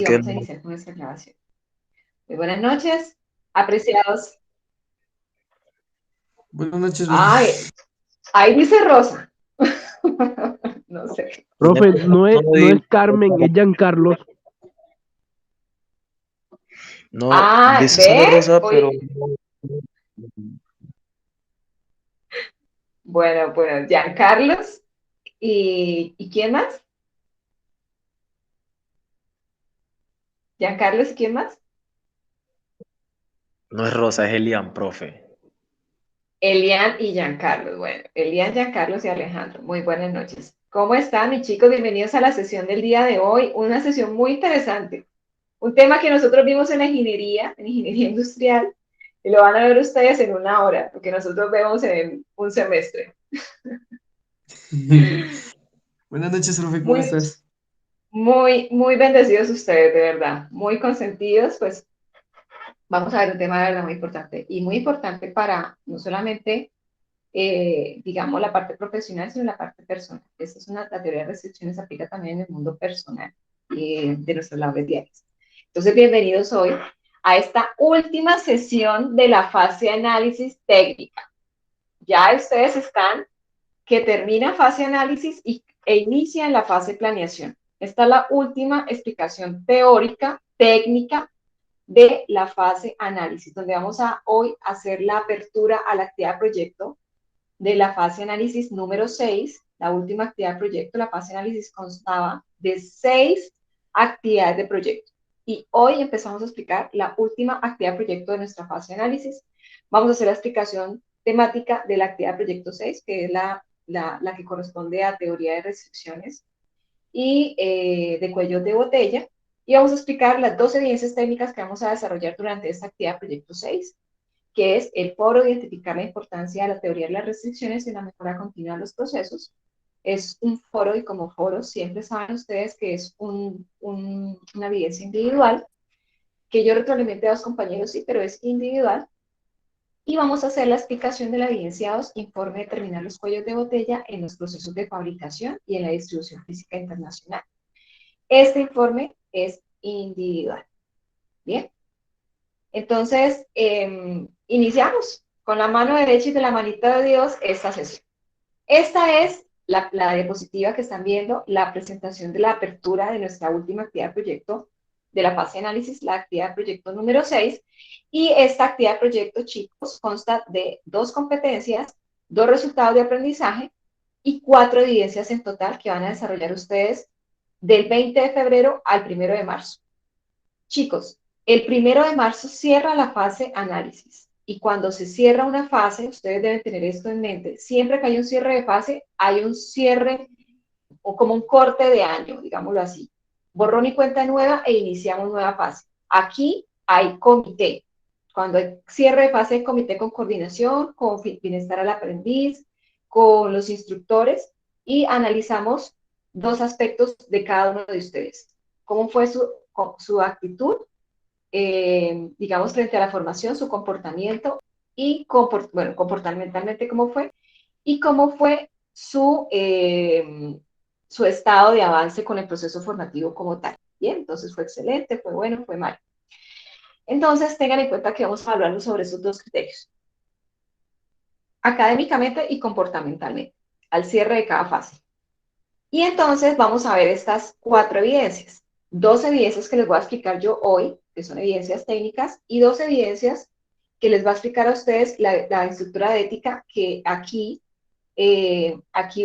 Y Que vamos a iniciar con nuestra grabación. Muy buenas noches, apreciados. Buenas noches, profe. Ay, ahí dice Rosa. No sé. no, Profe, no es digo, Carmen, es Giancarlos. no, Ah, dice solo ¿ve? Rosa, pero Oye, bueno, Giancarlos. ¿Y quién más? Giancarlos, ¿y quién más? no es Rosa, es Elian, profe. Elian y Giancarlos. Bueno, Elian, Giancarlos y Alejandro. Muy buenas noches. ¿Cómo están, mis chicos? Bienvenidos a la sesión del día de hoy. Una sesión muy interesante. Un tema que nosotros vimos en ingeniería industrial, y lo van a ver ustedes en una hora, porque nosotros vemos en un semestre. Buenas noches, profe, ¿cómo Muy, estás? muy bendecidos ustedes, de verdad. Muy consentidos, pues vamos a ver un tema de verdad muy importante. Y muy importante para no solamente, digamos, la parte profesional, sino la parte personal. Esta es la teoría de restricciones se aplica también en el mundo personal de nuestras labores diarias. Entonces, bienvenidos hoy a esta última sesión de la fase de análisis técnica. Ya ustedes están que termina fase análisis e inicia en la fase planeación. Esta es la última explicación teórica, técnica de la fase análisis, donde vamos a hoy hacer la apertura a la actividad de proyecto de la fase análisis número 6, la última actividad de proyecto. La fase análisis constaba de 6 actividades de proyecto. Y hoy empezamos a explicar la última actividad de proyecto de nuestra fase de análisis. Vamos a hacer la explicación temática de la actividad de proyecto 6, que es la que corresponde a teoría de restricciones y de cuellos de botella. Y vamos a explicar las dos evidencias técnicas que vamos a desarrollar durante esta actividad de proyecto 6, que es el foro de identificar la importancia de la teoría de las restricciones y la mejora continua de los procesos. Es un foro y como foro siempre saben ustedes que es una evidencia individual, que yo retroalimenté a los compañeros, sí, pero es individual. Y vamos a hacer la explicación de la evidencia 2, informe de determinar los cuellos de botella en los procesos de fabricación y en la distribución física internacional. Este informe es individual. Bien, entonces iniciamos con la mano derecha y de la manita de Dios esta sesión. Esta es la diapositiva que están viendo, la presentación de la apertura de nuestra última actividad de proyecto de la fase de análisis, la actividad de proyecto número 6. Y esta actividad de proyecto, chicos, consta de 2 competencias, 2 resultados de aprendizaje y 4 evidencias en total que van a desarrollar ustedes del 20 de febrero al 1 de marzo. Chicos, el 1 de marzo cierra la fase análisis. Y cuando se cierra una fase, ustedes deben tener esto en mente, siempre que hay un cierre de fase, hay un cierre o como un corte de año, digámoslo así. Borrón y cuenta nueva e iniciamos nueva fase. Aquí hay comité. Cuando hay cierre de fase, hay comité con coordinación, con bienestar al aprendiz, con los instructores y analizamos 2 aspectos de cada uno de ustedes. ¿Cómo fue su actitud, digamos, frente a la formación, su comportamiento y, bueno, comportamentalmente cómo fue y cómo fue su estado de avance con el proceso formativo como tal? Bien, entonces fue excelente, fue bueno, fue mal. Entonces tengan en cuenta que vamos a hablar sobre esos 2 criterios, académicamente y comportamentalmente, al cierre de cada fase. Y entonces vamos a ver estas 4 evidencias. 2 evidencias que les voy a explicar yo hoy, que son evidencias técnicas, y 2 evidencias que les va a explicar a ustedes la instructora de ética, que aquí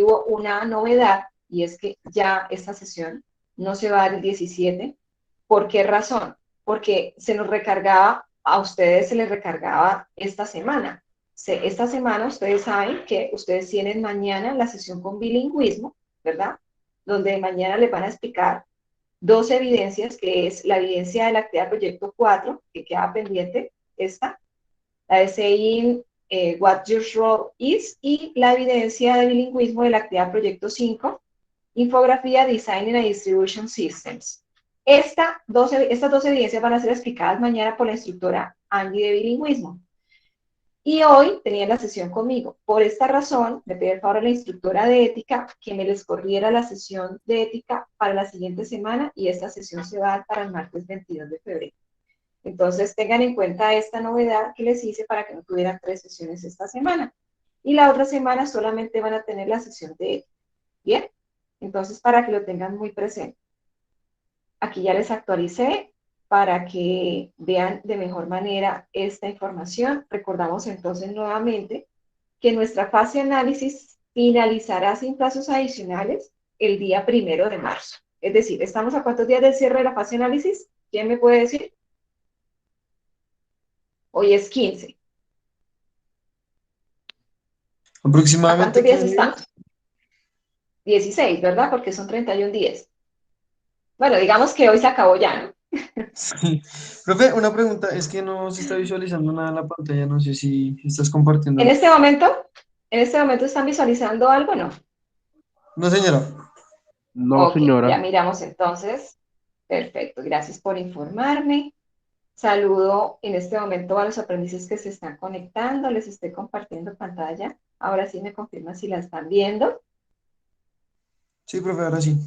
hubo una novedad, y es que ya esta sesión no se va a dar el 17. ¿Por qué razón? Porque se nos recargaba, a ustedes se les recargaba esta semana. Esta semana ustedes saben que ustedes tienen mañana la sesión con bilingüismo, ¿verdad? Donde mañana les van a explicar 2 evidencias, que es la evidencia de la actividad proyecto 4, que queda pendiente, esta, la de saying what your role is, y la evidencia de bilingüismo de la actividad proyecto 5, infografía Designing and Distribution Systems. Estas 2 evidencias van a ser explicadas mañana por la instructora Angie de bilingüismo. Y hoy tenían la sesión conmigo. Por esta razón, le pedí el favor a la instructora de ética que me les corriera la sesión de ética para la siguiente semana y esta sesión se va a dar para el martes 22 de febrero. Entonces, tengan en cuenta esta novedad que les hice para que no tuvieran 3 sesiones esta semana. Y la otra semana solamente van a tener la sesión de ética. ¿Bien? Entonces, para que lo tengan muy presente. Aquí ya les actualicé para que vean de mejor manera esta información. Recordamos entonces nuevamente que nuestra fase de análisis finalizará sin plazos adicionales el día 1 de marzo. Es decir, ¿estamos a cuántos días del cierre de la fase de análisis? ¿Quién me puede decir? Hoy es 15. ¿A Aproximadamente cuántos días 15 días. estamos? 16, ¿verdad? Porque son 31 días. Bueno, digamos que hoy se acabó ya, ¿no? Sí. Profe, una pregunta, es que no se está visualizando nada en la pantalla, no sé si estás compartiendo. En este momento están visualizando algo, ¿no? No, señora. No, Ok, ya señora. miramos entonces. Perfecto, gracias por informarme. Saludo en este momento a los aprendices que se están conectando. Les estoy compartiendo pantalla. Ahora sí me confirman si la están viendo. Sí, profe, ahora sí.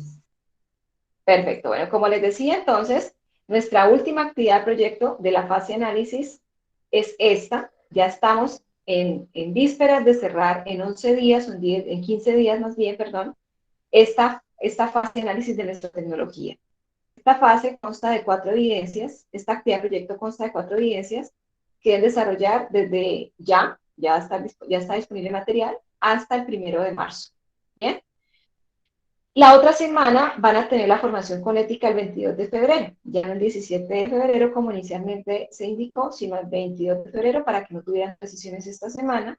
Perfecto. Bueno, como les decía entonces, nuestra última actividad proyecto de la fase de análisis es esta. Ya estamos en vísperas de cerrar en 11 días, en 15 días más bien, perdón, esta fase de análisis de nuestra tecnología. Esta fase consta de 4 evidencias, esta actividad de proyecto consta de 4 evidencias que deben desarrollar desde ya está disponible material, hasta el 1 de marzo. ¿Bien? La otra semana van a tener la formación con ética el 22 de febrero, ya no el 17 de febrero como inicialmente se indicó, sino el 22 de febrero para que no tuvieran sesiones esta semana.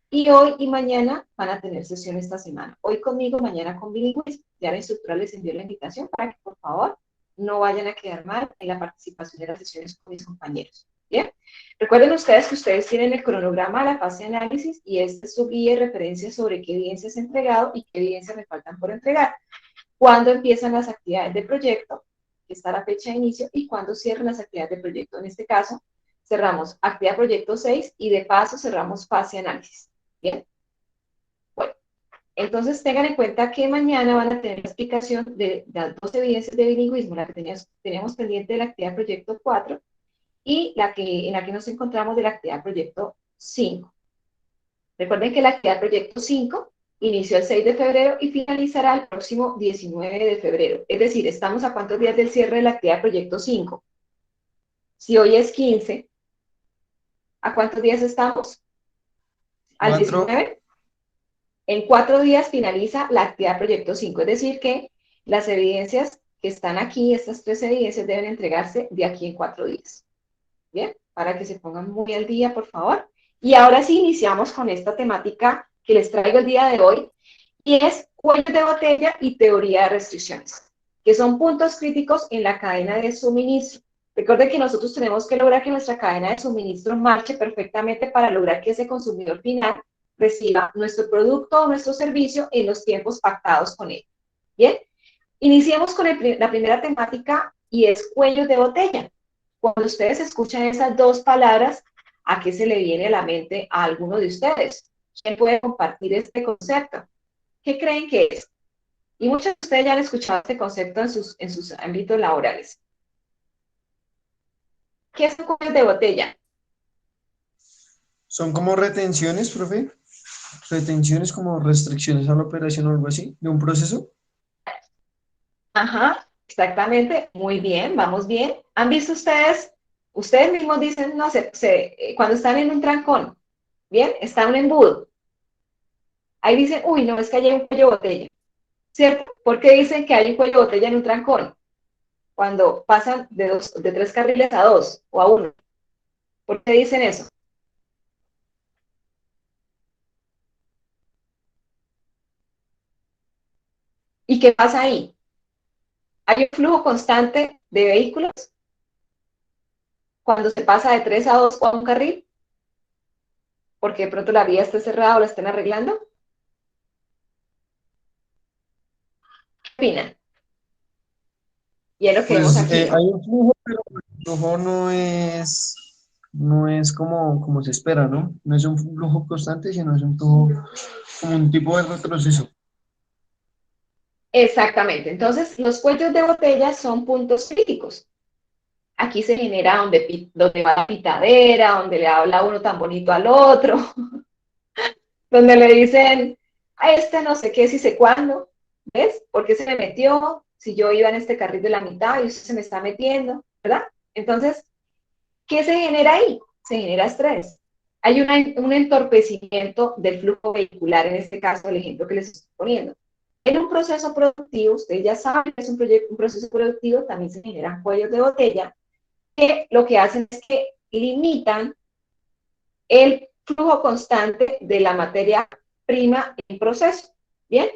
Y hoy y mañana van a tener sesión esta semana. Hoy conmigo, mañana con bilingüismo. Ya la instructora les envió la invitación para que, por favor, no vayan a quedar mal en la participación de las sesiones con mis compañeros. ¿Bien? Recuerden ustedes que ustedes tienen el cronograma de la fase de análisis y este es su guía y referencia sobre qué evidencias he entregado y qué evidencias me faltan por entregar. Cuándo empiezan las actividades de proyecto, que está la fecha de inicio, y cuándo cierran las actividades de proyecto. En este caso, cerramos actividad proyecto 6 y de paso cerramos fase de análisis. Bien. Bueno, entonces tengan en cuenta que mañana van a tener la explicación de las 2 evidencias de bilingüismo, la que teníamos pendiente de la actividad proyecto 4 y en la que nos encontramos de la actividad proyecto 5. Recuerden que la actividad proyecto 5 inició el 6 de febrero y finalizará el próximo 19 de febrero. Es decir, estamos a cuántos días del cierre de la actividad proyecto 5. Si hoy es 15, ¿a cuántos días estamos? ¿Al 4. 19? En 4 días finaliza la actividad proyecto 5, es decir que las evidencias que están aquí, estas 3 evidencias deben entregarse de aquí en 4 días. Bien, para que se pongan muy al día, por favor. Y ahora sí iniciamos con esta temática que les traigo el día de hoy, y es cuello de botella y teoría de restricciones, que son puntos críticos en la cadena de suministro. Recuerden que nosotros tenemos que lograr que nuestra cadena de suministro marche perfectamente para lograr que ese consumidor final reciba nuestro producto o nuestro servicio en los tiempos pactados con él. Bien, iniciemos con la primera temática y es cuellos de botella. Cuando ustedes escuchan esas 2 palabras, ¿a qué se le viene a la mente a alguno de ustedes? ¿Quién puede compartir este concepto? ¿Qué creen que es? Y muchos de ustedes ya han escuchado este concepto en sus ámbitos laborales. ¿Qué es un cuello de botella? Son como retenciones, profe. Retenciones como restricciones a la operación o algo así, de un proceso. Ajá, exactamente. Muy bien, vamos bien. ¿Han visto ustedes? Ustedes mismos dicen, no sé, cuando están en un trancón, ¿bien? Está un embudo. Ahí dicen, uy, no, es que hay un cuello de botella. ¿Cierto? ¿Por qué dicen que hay un cuello de botella en un trancón? Cuando pasan de 3 carriles a 2 o a 1. ¿Por qué dicen eso? ¿Y qué pasa ahí? Hay un flujo constante de vehículos cuando se pasa de 3 a 2 o a un carril, porque de pronto la vía esté cerrada o la estén arreglando. ¿Qué opinan? Y es lo que vemos Pues aquí, hay ¿no? un flujo, pero el flujo no es no es como se espera, ¿no? No es un flujo constante, sino es un flujo como un tipo de retroceso. Exactamente. Entonces, los cuellos de botella son puntos críticos. Aquí se genera donde va la pitadera, donde le habla uno tan bonito al otro, donde le dicen, a este no sé qué, si sé cuándo, ¿ves? ¿Por qué se me metió? Si yo iba en este carril de la mitad y usted se me está metiendo, ¿verdad? Entonces, ¿qué se genera ahí? Se genera estrés. Hay un entorpecimiento del flujo vehicular, en este caso, el ejemplo que les estoy poniendo. En un proceso productivo, ustedes ya saben que es un proceso productivo, también se generan cuellos de botella, que lo que hacen es que limitan el flujo constante de la materia prima en proceso. Bien,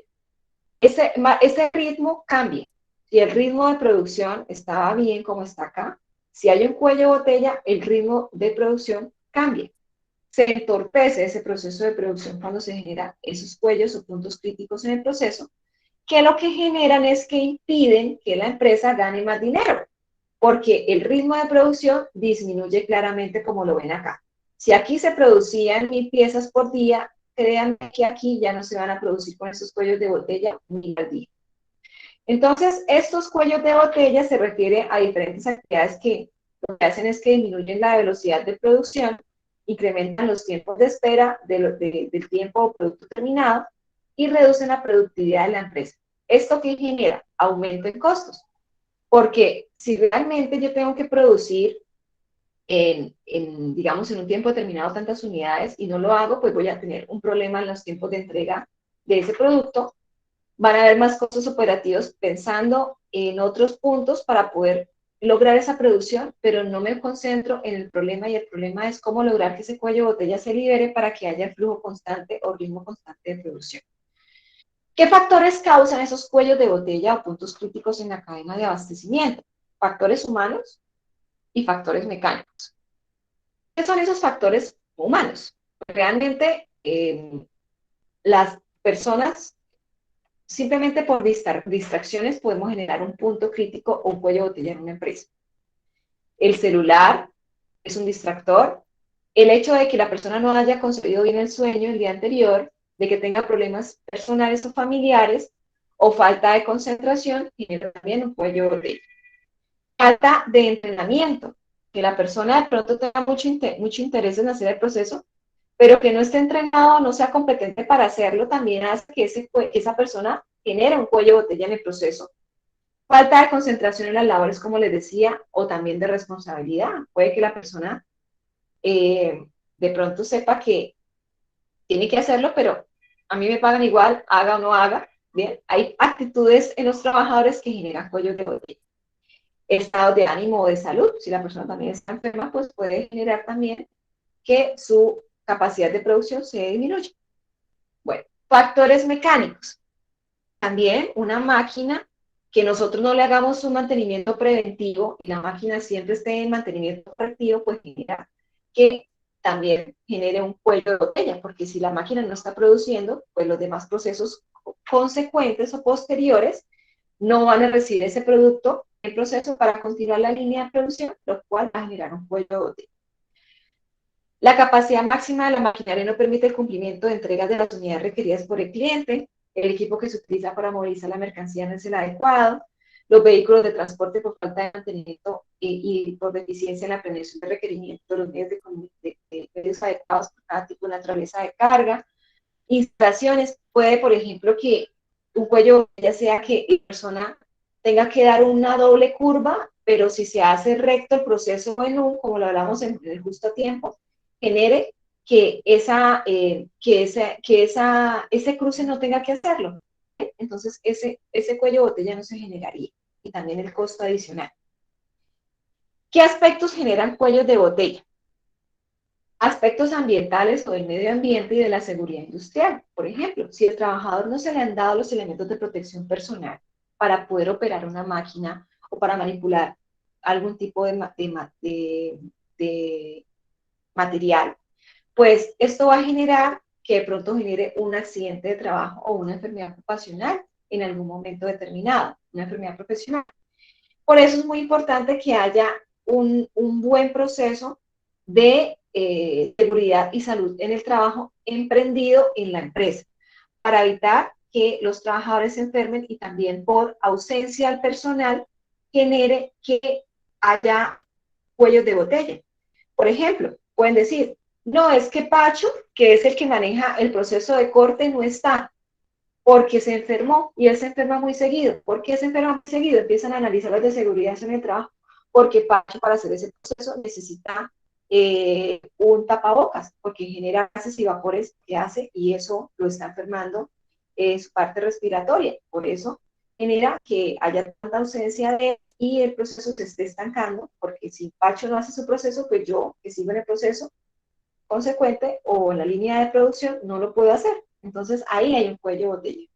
ese ritmo cambia. Si el ritmo de producción estaba bien como está acá, si hay un cuello de botella, el ritmo de producción cambia. Se entorpece ese proceso de producción cuando se generan esos cuellos o puntos críticos en el proceso, que lo que generan es que impiden que la empresa gane más dinero, porque el ritmo de producción disminuye claramente como lo ven acá. Si aquí se producían 1.000 piezas por día, créanme que aquí ya no se van a producir con esos cuellos de botella 1.000 al día. Entonces, estos cuellos de botella se refieren a diferentes actividades que lo que hacen es que disminuyen la velocidad de producción, incrementan los tiempos de espera del tiempo o producto terminado y reducen la productividad de la empresa. ¿Esto qué genera? Aumento en costos. Porque si realmente yo tengo que producir digamos, en un tiempo determinado tantas unidades y no lo hago, pues voy a tener un problema en los tiempos de entrega de ese producto. Van a haber más costos operativos pensando en otros puntos para poder lograr esa producción, pero no me concentro en el problema, y el problema es cómo lograr que ese cuello de botella se libere para que haya flujo constante o ritmo constante de producción. ¿Qué factores causan esos cuellos de botella o puntos críticos en la cadena de abastecimiento? Factores humanos y factores mecánicos. ¿Qué son esos factores humanos? Realmente las personas, simplemente por distracciones, podemos generar un punto crítico o un cuello de botella en una empresa. El celular es un distractor. El hecho de que la persona no haya concebido bien el sueño el día anterior, de que tenga problemas personales o familiares, o falta de concentración, genera también un cuello de botella. Falta de entrenamiento, que la persona de pronto tenga mucho interés en hacer el proceso, pero que no esté entrenado, no sea competente para hacerlo, también hace que esa persona genere un cuello de botella en el proceso. Falta de concentración en las labores, como les decía, o también de responsabilidad. Puede que la persona de pronto sepa que tiene que hacerlo, pero a mí me pagan igual, haga o no haga. Bien, hay actitudes en los trabajadores que generan cuellos de botella. Estado de ánimo o de salud, si la persona también está enferma, pues puede generar también que su capacidad de producción se disminuya. Bueno, factores mecánicos. También una máquina que nosotros no le hagamos un mantenimiento preventivo y la máquina siempre esté en mantenimiento correctivo, pues genera que también genere un cuello de botella, porque si la máquina no está produciendo, pues los demás procesos consecuentes o posteriores no van a recibir ese producto en proceso para continuar la línea de producción, lo cual va a generar un cuello de botella. La capacidad máxima de la maquinaria no permite el cumplimiento de entregas de las unidades requeridas por el cliente, el equipo que se utiliza para movilizar la mercancía no es el adecuado, los vehículos de transporte por falta de mantenimiento y por deficiencia en la planeación de requerimientos, los medios de medios adecuados por cada tipo de naturaleza de carga, instalaciones, puede, por ejemplo, que un cuello ya sea que la persona tenga que dar una doble curva, pero si se hace recto el proceso en como lo hablamos en el justo tiempo, genere que, ese cruce no tenga que hacerlo. Entonces, ese cuello de botella no se generaría. Y también el costo adicional. ¿Qué aspectos generan cuellos de botella? Aspectos ambientales o del medio ambiente y de la seguridad industrial. Por ejemplo, si al trabajador no se le han dado los elementos de protección personal para poder operar una máquina o para manipular algún tipo de material, pues esto va a generar que de pronto genere un accidente de trabajo o una enfermedad ocupacional en algún momento determinado, una enfermedad profesional. Por eso es muy importante que haya un buen proceso de seguridad y salud en el trabajo emprendido en la empresa, para evitar que los trabajadores se enfermen y también por ausencia al personal genere que haya cuellos de botella. Por ejemplo, pueden decir, no, es que Pacho, que es el que maneja el proceso de corte, no está porque se enfermó y él se enferma muy seguido. ¿Por qué se enferma muy seguido? Empiezan a analizar las de seguridad en el trabajo, porque Pacho para hacer ese proceso necesita un tapabocas, porque genera gases y vapores que hace y eso lo está enfermando su parte respiratoria. Por eso genera que haya tanta ausencia de y el proceso se esté estancando, porque si Pacho no hace su proceso, pues yo que sigo en el proceso consecuente o en la línea de producción no lo puedo hacer. Entonces ahí hay un cuello de botella.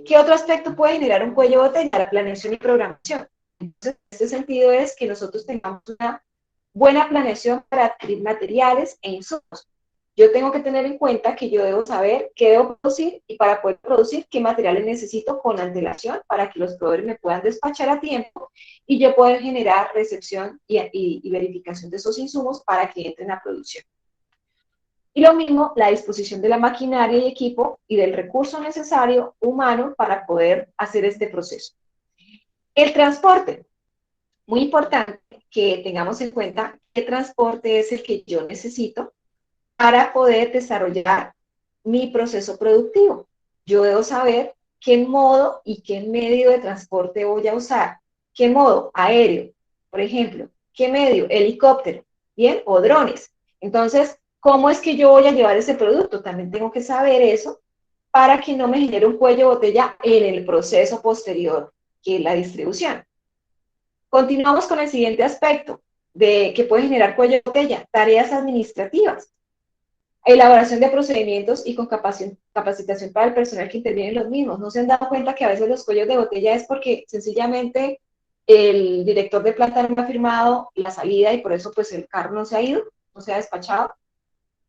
¿Qué otro aspecto puede generar un cuello de botella? La planeación y programación. Entonces, en este sentido es que nosotros tengamos una buena planeación para adquirir materiales e insumos. Yo tengo que tener en cuenta que yo debo saber qué debo producir y para poder producir qué materiales necesito con antelación para que los proveedores me puedan despachar a tiempo y yo poder generar recepción y verificación de esos insumos para que entren a producción. Y lo mismo, la disposición de la maquinaria y equipo y del recurso necesario humano para poder hacer este proceso. El transporte, muy importante que tengamos en cuenta qué transporte es el que yo necesito para poder desarrollar mi proceso productivo. Yo debo saber qué modo y qué medio de transporte voy a usar. ¿Qué modo? Aéreo, por ejemplo. ¿Qué medio? Helicóptero, ¿bien? O drones. Entonces, ¿cómo es que yo voy a llevar ese producto? También tengo que saber eso para que no me genere un cuello de botella en el proceso posterior, que es la distribución. Continuamos con el siguiente aspecto de que puede generar cuello de botella, tareas administrativas, elaboración de procedimientos y con capacitación para el personal que interviene en los mismos. ¿No se han dado cuenta que a veces los cuellos de botella es porque sencillamente el director de planta no ha firmado la salida y por eso pues el carro no se ha ido, no se ha despachado?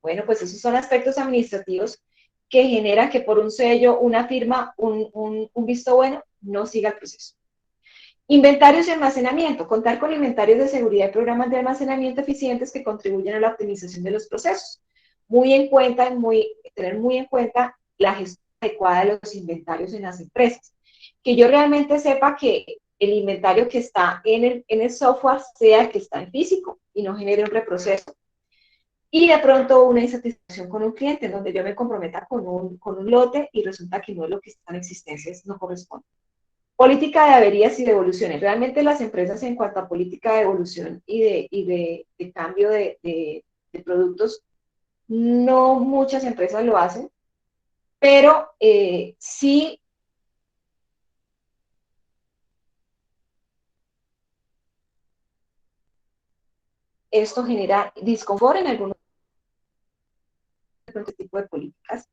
Bueno, pues esos son aspectos administrativos que generan que por un sello, una firma, un visto bueno, no siga el proceso. Inventarios y almacenamiento. Contar con inventarios de seguridad y programas de almacenamiento eficientes que contribuyen a la optimización de los procesos. Tener muy en cuenta la gestión adecuada de los inventarios en las empresas. Que yo realmente sepa que el inventario que está en el software sea el que está en físico y no genere un reproceso. Y de pronto una insatisfacción con un cliente, en donde yo me comprometa con un lote y resulta que no es lo que está en existencia, no corresponde. Política de averías y devoluciones. Realmente las empresas en cuanto a política de evolución de cambio de productos, no muchas empresas lo hacen, pero sí esto genera disconfort en algunos tipos de políticas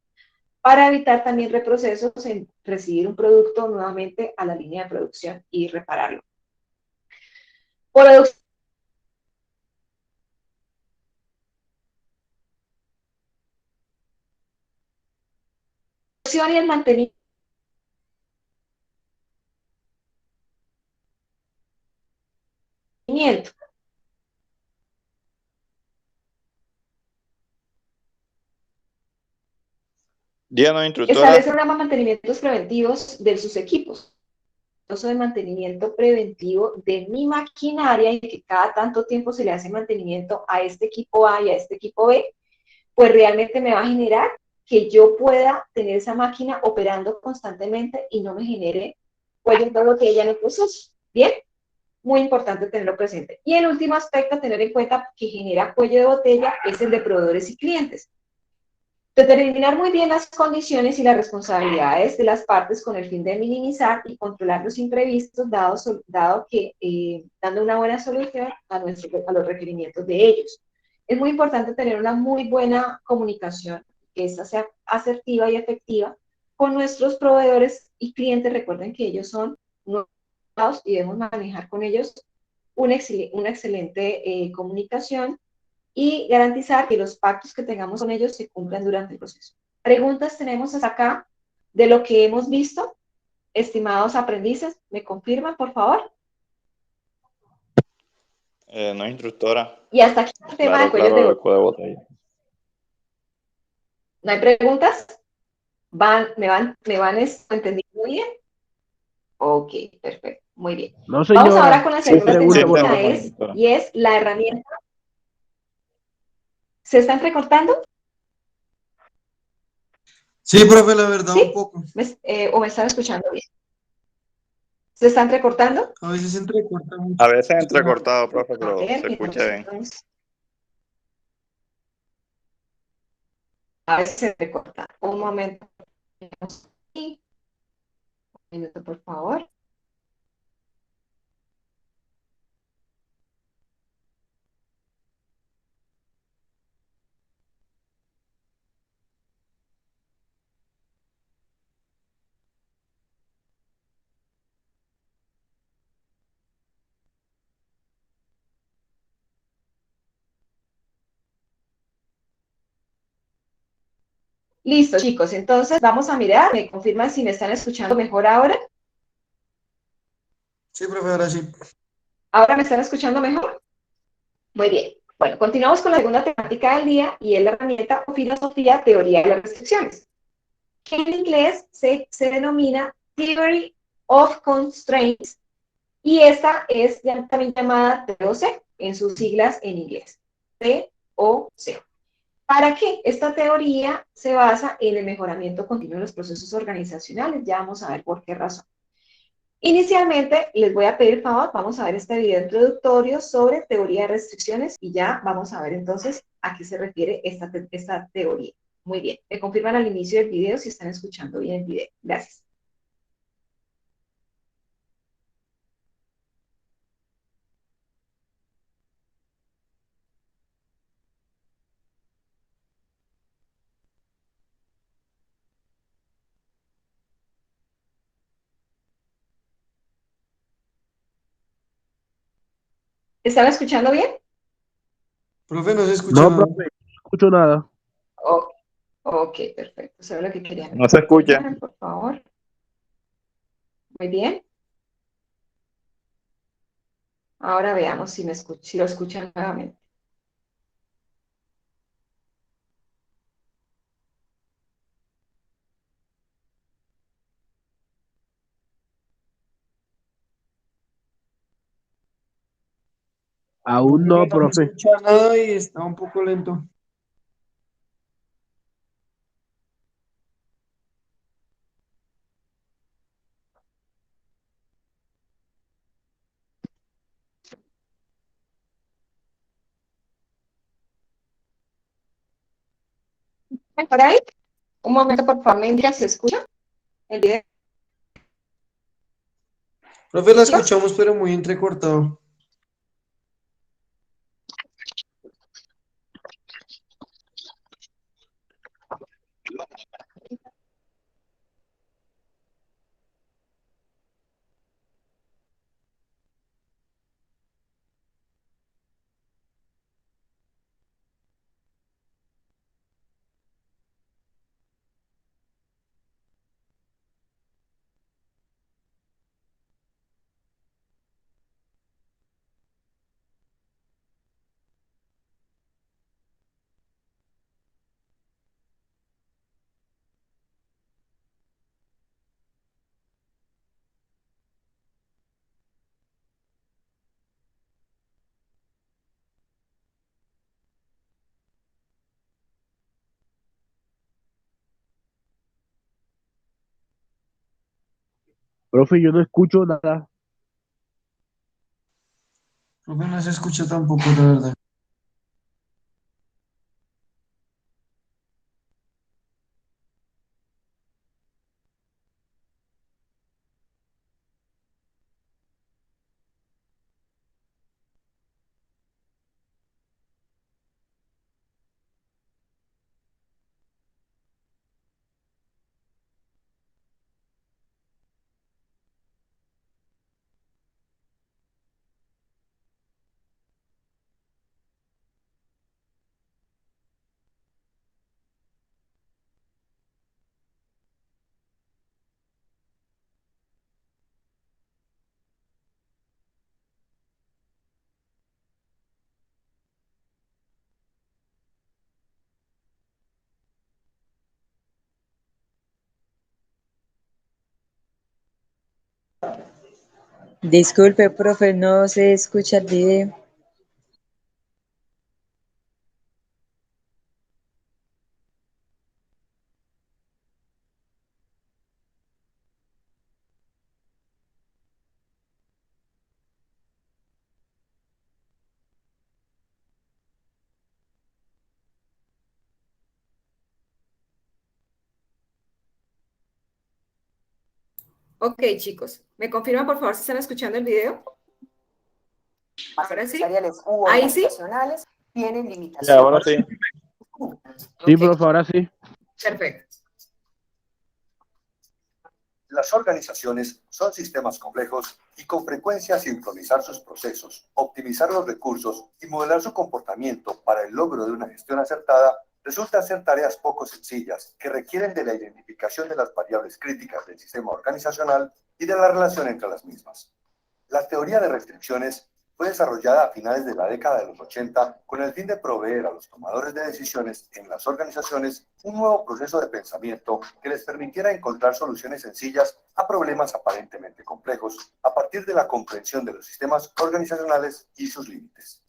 para evitar también reprocesos en recibir un producto nuevamente a la línea de producción y repararlo. Producción y el mantenimiento. Díganos, instructora. Establece programas de mantenimientos preventivos de sus equipos. De mantenimiento preventivo de mi maquinaria y que cada tanto tiempo se le hace mantenimiento a este equipo A y a este equipo B, pues realmente me va a generar que yo pueda tener esa máquina operando constantemente y no me genere cuello de botella en el proceso. Bien, muy importante tenerlo presente. Y el último aspecto a tener en cuenta que genera cuello de botella es el de proveedores y clientes. Determinar muy bien las condiciones y las responsabilidades de las partes con el fin de minimizar y controlar los imprevistos, dando una buena solución a los requerimientos de ellos. Es muy importante tener una muy buena comunicación, que esta sea asertiva y efectiva con nuestros proveedores y clientes. Recuerden que ellos son nuevos y debemos manejar con ellos una excelente comunicación y garantizar que los pactos que tengamos con ellos se cumplan durante el proceso. Preguntas tenemos hasta acá de lo que hemos visto. Estimados aprendices, ¿me confirman, por favor? No es instructora. Y hasta aquí el tema de Claro, cuellos de claro, el botella. cuello de botella. ¿No hay preguntas? ¿Me van entendiendo bien? Ok, perfecto, muy bien. No, Vamos ahora señora. con la Sí, segunda sí, sí Pregunta, por entiendo, temática, favor. instructora. y es la herramienta. ¿Se está entrecortando? Sí, profe, la verdad, un ¿Sí? poco. ¿O me están escuchando bien? ¿Se está entrecortando? A veces se entrecorta mucho. A veces entrecortado, profe, A pero ver, se escucha bien. entonces, a veces se entrecorta. Un momento. Un minuto, por favor. Listo, chicos. Entonces, vamos a mirar. ¿Me confirman si me están escuchando mejor ahora? Sí, profe, ahora sí. ¿Ahora me están escuchando mejor? Muy bien. Bueno, continuamos con la segunda temática del día y es la herramienta o filosofía teoría de las restricciones, que en inglés se denomina Theory of Constraints y esta es también llamada TOC en sus siglas en inglés. TOC. ¿Para qué? Esta teoría se basa en el mejoramiento continuo de los procesos organizacionales. Ya vamos a ver por qué razón. Inicialmente, les voy a pedir favor, vamos a ver este video introductorio sobre teoría de restricciones y ya vamos a ver entonces a qué se refiere esta teoría. Muy bien, me confirman al inicio del video si están escuchando bien el video. Gracias. ¿Están escuchando bien? Profe, no se escucha No, nada. profe, no escucho nada. Oh, ok, perfecto. Eso es lo que quería No se escucha. confirmar, por favor. Muy bien. Ahora veamos si lo escuchan nuevamente. Aún Profe, que no, no se profe. escucha nada y está un poco lento. ¿Por ahí? Un momento, por favor, me indica si se escucha el video. Profe, la escuchamos, pero muy entrecortado. Profe, yo no escucho nada. Profe, no se escucha tampoco, la verdad. Disculpe, profe, no se escucha el video. Ok, chicos, ¿me confirman por favor si están escuchando el video? Ahora sí. Empresariales u Ahí sí. organizacionales tienen Ya, limitaciones. ahora sí. Sí, Ok, profe, ahora sí. perfecto. Las organizaciones son sistemas complejos y con frecuencia sincronizar sus procesos, optimizar los recursos y modelar su comportamiento para el logro de una gestión acertada resulta ser tareas poco sencillas que requieren de la identificación de las variables críticas del sistema organizacional y de la relación entre las mismas. La teoría de restricciones fue desarrollada a finales de la década de los 80 con el fin de proveer a los tomadores de decisiones en las organizaciones un nuevo proceso de pensamiento que les permitiera encontrar soluciones sencillas a problemas aparentemente complejos a partir de la comprensión de los sistemas organizacionales y sus límites.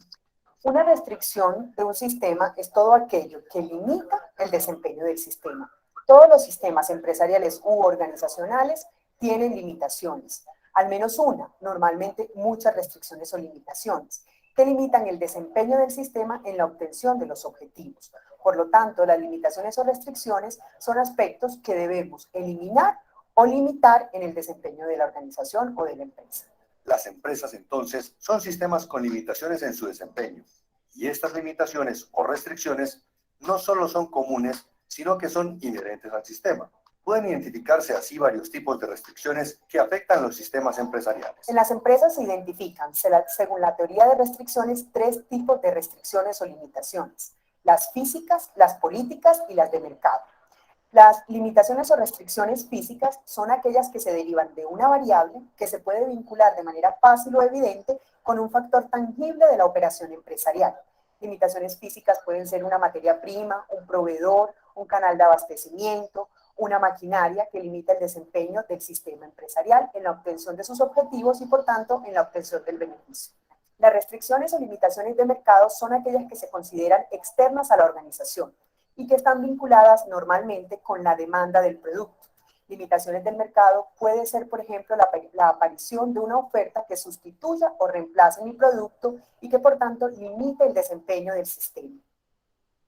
Una restricción de un sistema es todo aquello que limita el desempeño del sistema. Todos los sistemas empresariales u organizacionales tienen limitaciones, al menos una, normalmente muchas restricciones o limitaciones, que limitan el desempeño del sistema en la obtención de los objetivos. Por lo tanto, las limitaciones o restricciones son aspectos que debemos eliminar o limitar en el desempeño de la organización o de la empresa. Las empresas, entonces, son sistemas con limitaciones en su desempeño. Y estas limitaciones o restricciones no solo son comunes, sino que son inherentes al sistema. Pueden identificarse así varios tipos de restricciones que afectan los sistemas empresariales. En las empresas se identifican, según la teoría de restricciones, tres tipos de restricciones o limitaciones: las físicas, las políticas y las de mercado. Las limitaciones o restricciones físicas son aquellas que se derivan de una variable que se puede vincular de manera fácil o evidente con un factor tangible de la operación empresarial. Limitaciones físicas pueden ser una materia prima, un proveedor, un canal de abastecimiento, una maquinaria que limita el desempeño del sistema empresarial en la obtención de sus objetivos y, por tanto, en la obtención del beneficio. Las restricciones o limitaciones de mercado son aquellas que se consideran externas a la organización y que están vinculadas normalmente con la demanda del producto. Limitaciones del mercado puede ser, por ejemplo, la aparición de una oferta que sustituya o reemplace mi producto y que, por tanto, limite el desempeño del sistema.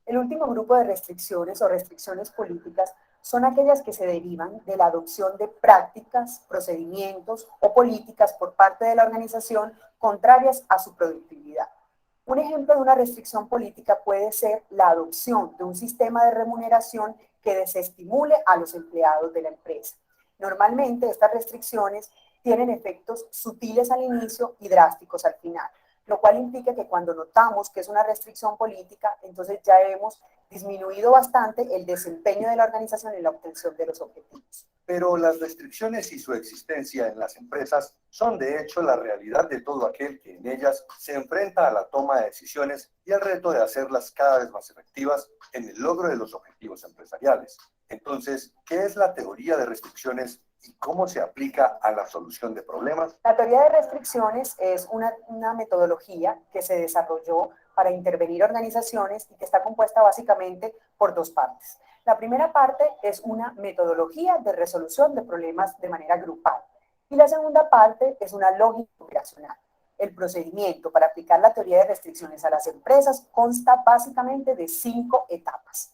El último grupo de restricciones o restricciones políticas son aquellas que se derivan de la adopción de prácticas, procedimientos o políticas por parte de la organización contrarias a su productividad. Un ejemplo de una restricción política puede ser la adopción de un sistema de remuneración que desestimule a los empleados de la empresa. Normalmente estas restricciones tienen efectos sutiles al inicio y drásticos al final, lo cual implica que cuando notamos que es una restricción política, entonces ya hemos disminuido bastante el desempeño de la organización en la obtención de los objetivos. Pero las restricciones y su existencia en las empresas son de hecho la realidad de todo aquel que en ellas se enfrenta a la toma de decisiones y al reto de hacerlas cada vez más efectivas en el logro de los objetivos empresariales. Entonces, ¿qué es la teoría de restricciones y cómo se aplica a la solución de problemas? La teoría de restricciones es una metodología que se desarrolló para intervenir organizaciones y que está compuesta básicamente por dos partes. La primera parte es una metodología de resolución de problemas de manera grupal y la segunda parte es una lógica operacional. El procedimiento para aplicar la teoría de restricciones a las empresas consta básicamente de 5 etapas.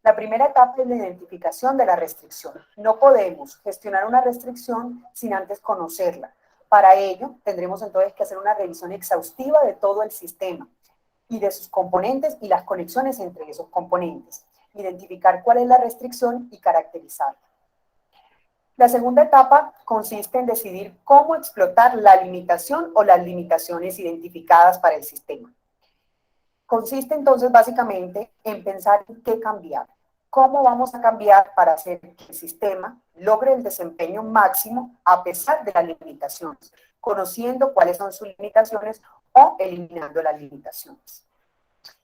La primera etapa es la identificación de la restricción. No podemos gestionar una restricción sin antes conocerla. Para ello, tendremos entonces que hacer una revisión exhaustiva de todo el sistema y de sus componentes y las conexiones entre esos componentes. Identificar cuál es la restricción y caracterizarla. La segunda etapa consiste en decidir cómo explotar la limitación o las limitaciones identificadas para el sistema. Consiste entonces básicamente en pensar en qué cambiar. ¿Cómo vamos a cambiar para hacer que el sistema logre el desempeño máximo a pesar de las limitaciones, conociendo cuáles son sus limitaciones o eliminando las limitaciones?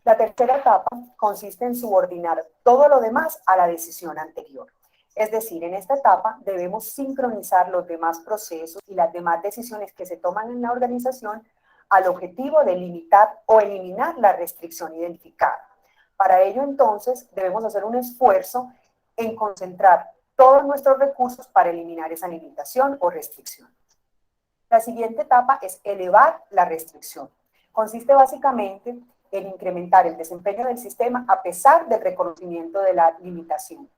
La tercera etapa consiste en subordinar todo lo demás a la decisión anterior. Es decir, en esta etapa debemos sincronizar los demás procesos y las demás decisiones que se toman en la organización al objetivo de limitar o eliminar la restricción identificada. Para ello, entonces, debemos hacer un esfuerzo en concentrar todos nuestros recursos para eliminar esa limitación o restricción. La siguiente etapa es elevar la restricción. Consiste básicamente en incrementar el desempeño del sistema a pesar del reconocimiento de la limitación.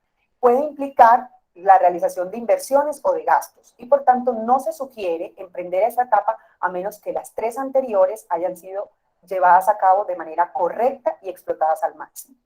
Puede implicar la realización de inversiones o de gastos y por tanto no se sugiere emprender esta etapa a menos que las 3 anteriores hayan sido llevadas a cabo de manera correcta y explotadas al máximo.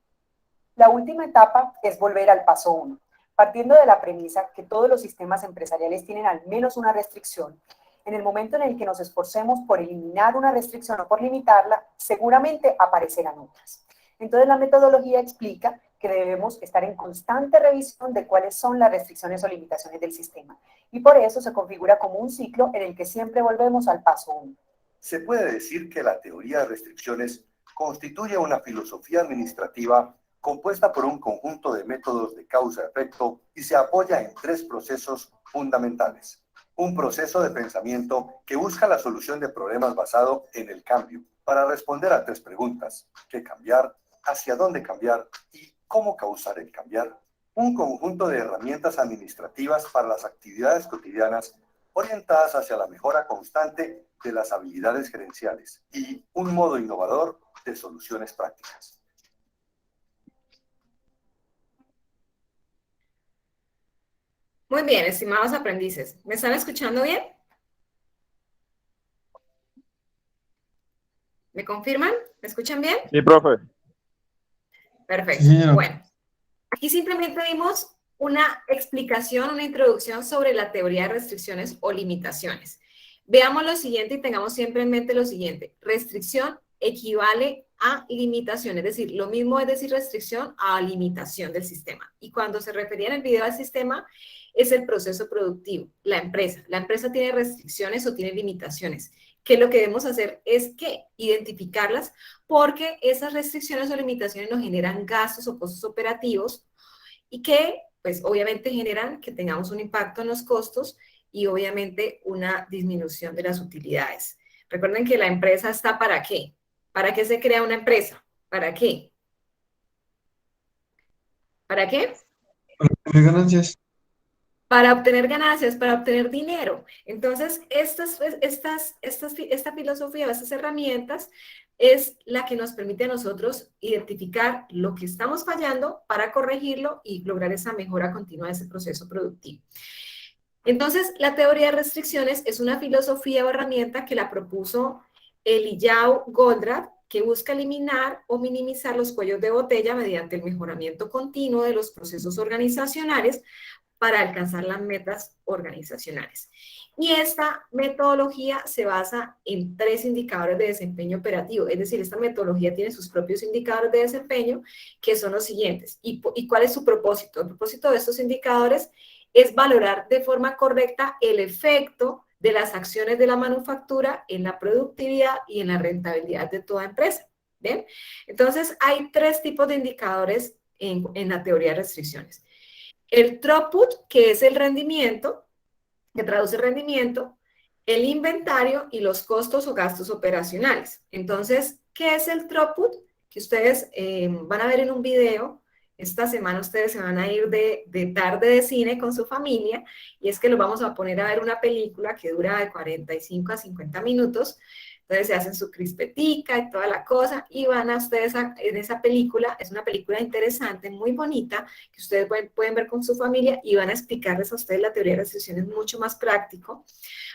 La última etapa es volver al paso 1, partiendo de la premisa que todos los sistemas empresariales tienen al menos una restricción. En el momento en el que nos esforcemos por eliminar una restricción o por limitarla, seguramente aparecerán otras. Entonces la metodología explica que debemos estar en constante revisión de cuáles son las restricciones o limitaciones del sistema. Y por eso se configura como un ciclo en el que siempre volvemos al paso 1. Se puede decir que la teoría de restricciones constituye una filosofía administrativa compuesta por un conjunto de métodos de causa-efecto y se apoya en 3 procesos fundamentales. Un proceso de pensamiento que busca la solución de problemas basado en el cambio, para responder a 3 preguntas: ¿qué cambiar?, ¿hacia dónde cambiar? Y ¿cómo causar el cambiar? Un conjunto de herramientas administrativas para las actividades cotidianas orientadas hacia la mejora constante de las habilidades gerenciales y un modo innovador de soluciones prácticas. Muy bien, estimados aprendices. ¿Me están escuchando bien? ¿Me confirman? ¿Me escuchan bien? Sí, profe. Perfecto. Sí, señora. Bueno, aquí simplemente dimos una explicación, una introducción sobre la teoría de restricciones o limitaciones. Veamos lo siguiente y tengamos siempre en mente lo siguiente. Restricción equivale a limitación, es decir, lo mismo es decir restricción a limitación del sistema. Y cuando se refería en el video al sistema, es el proceso productivo, la empresa. La empresa tiene restricciones o tiene limitaciones, que lo que debemos hacer es que identificarlas, porque esas restricciones o limitaciones nos generan gastos o costos operativos y que, pues, obviamente generan que tengamos un impacto en los costos y, obviamente, una disminución de las utilidades. Recuerden que la empresa está ¿para qué? ¿Para qué se crea una empresa? ¿Para qué? ¿Para qué? ¿Qué ganancias? Para obtener ganancias, para obtener dinero. Entonces, esta filosofía, estas herramientas, es la que nos permite a nosotros identificar lo que estamos fallando para corregirlo y lograr esa mejora continua de ese proceso productivo. Entonces, la teoría de restricciones es una filosofía o herramienta que la propuso Elijah Goldratt, que busca eliminar o minimizar los cuellos de botella mediante el mejoramiento continuo de los procesos organizacionales para alcanzar las metas organizacionales. Y esta metodología se basa en 3 indicadores de desempeño operativo, es decir, esta metodología tiene sus propios indicadores de desempeño, que son los siguientes. ¿Y cuál es su propósito? El propósito de estos indicadores es valorar de forma correcta el efecto de las acciones de la manufactura en la productividad y en la rentabilidad de toda empresa. ¿Ven? Entonces, hay 3 tipos de indicadores en la teoría de restricciones. El throughput, que es el rendimiento, que traduce rendimiento, el inventario y los costos o gastos operacionales. Entonces, ¿qué es el throughput? Que ustedes van a ver en un video. Esta semana ustedes se van a ir de tarde de cine con su familia, y es que los vamos a poner a ver una película que dura de 45 a 50 minutos. Entonces se hacen su crispetica y toda la cosa, y van a ustedes en esa película. Es una película interesante, muy bonita, que ustedes pueden ver con su familia, y van a explicarles a ustedes la teoría de restricciones mucho más práctico,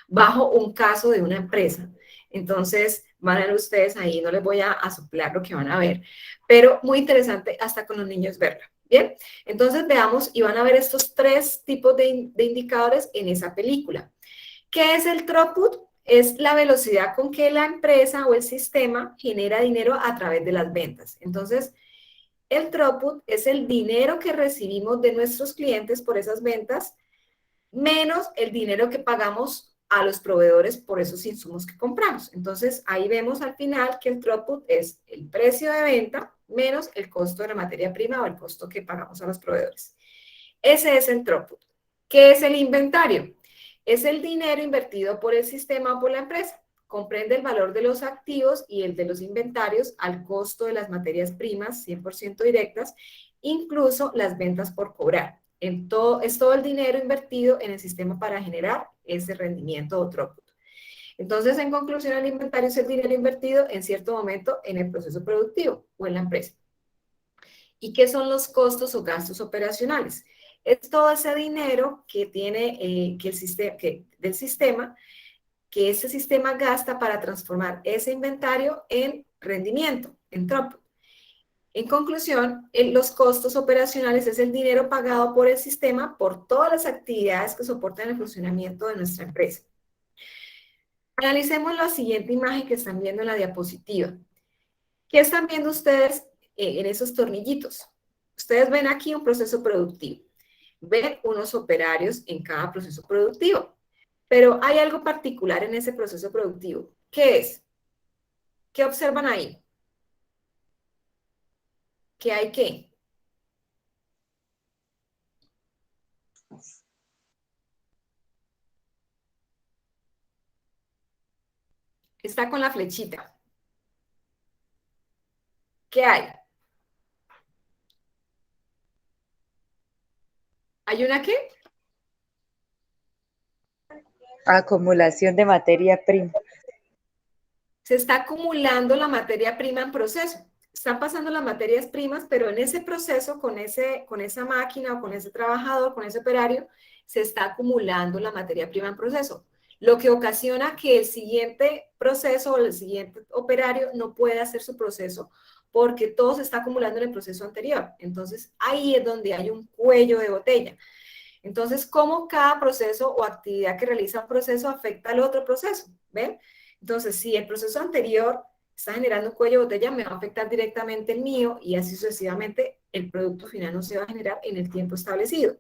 bajo un caso de una empresa. Entonces, van a ver ustedes ahí, no les voy a soplar lo que van a ver, pero muy interesante hasta con los niños verla. Bien, entonces veamos y van a ver estos 3 tipos de indicadores en esa película. ¿Qué es el throughput? Es la velocidad con que la empresa o el sistema genera dinero a través de las ventas. Entonces, el throughput es el dinero que recibimos de nuestros clientes por esas ventas, menos el dinero que pagamos a los proveedores por esos insumos que compramos. Entonces, ahí vemos al final que el throughput es el precio de venta menos el costo de la materia prima o el costo que pagamos a los proveedores. Ese es el throughput. ¿Qué es el inventario? Es el dinero invertido por el sistema o por la empresa. Comprende el valor de los activos y el de los inventarios al costo de las materias primas 100% directas, incluso las ventas por cobrar. Es todo el dinero invertido en el sistema para generar ese rendimiento o throughput. Entonces, en conclusión, el inventario es el dinero invertido en cierto momento en el proceso productivo o en la empresa. ¿Y qué son los costos o gastos operacionales? Es todo ese dinero que tiene del sistema, que ese sistema gasta para transformar ese inventario en rendimiento, en throughput. En conclusión, los costos operacionales es el dinero pagado por el sistema por todas las actividades que soportan el funcionamiento de nuestra empresa. Analicemos la siguiente imagen que están viendo en la diapositiva. ¿Qué están viendo ustedes en esos tornillitos? Ustedes ven aquí un proceso productivo. Ven unos operarios en cada proceso productivo. Pero hay algo particular en ese proceso productivo. ¿Qué es? ¿Qué observan ahí? ¿Qué hay qué? Está con la flechita. ¿Qué hay? ¿Hay una qué? Acumulación de materia prima. Se está acumulando la materia prima en proceso. Están pasando las materias primas, pero en ese proceso, con esa máquina o con ese trabajador, con ese operario, se está acumulando la materia prima en proceso. Lo que ocasiona que el siguiente proceso o el siguiente operario no pueda hacer su proceso porque todo se está acumulando en el proceso anterior. Entonces, ahí es donde hay un cuello de botella. Entonces, ¿cómo cada proceso o actividad que realiza un proceso afecta al otro proceso? ¿Ven? Entonces, si el proceso anterior está generando un cuello de botella, me va a afectar directamente el mío y así sucesivamente el producto final no se va a generar en el tiempo establecido.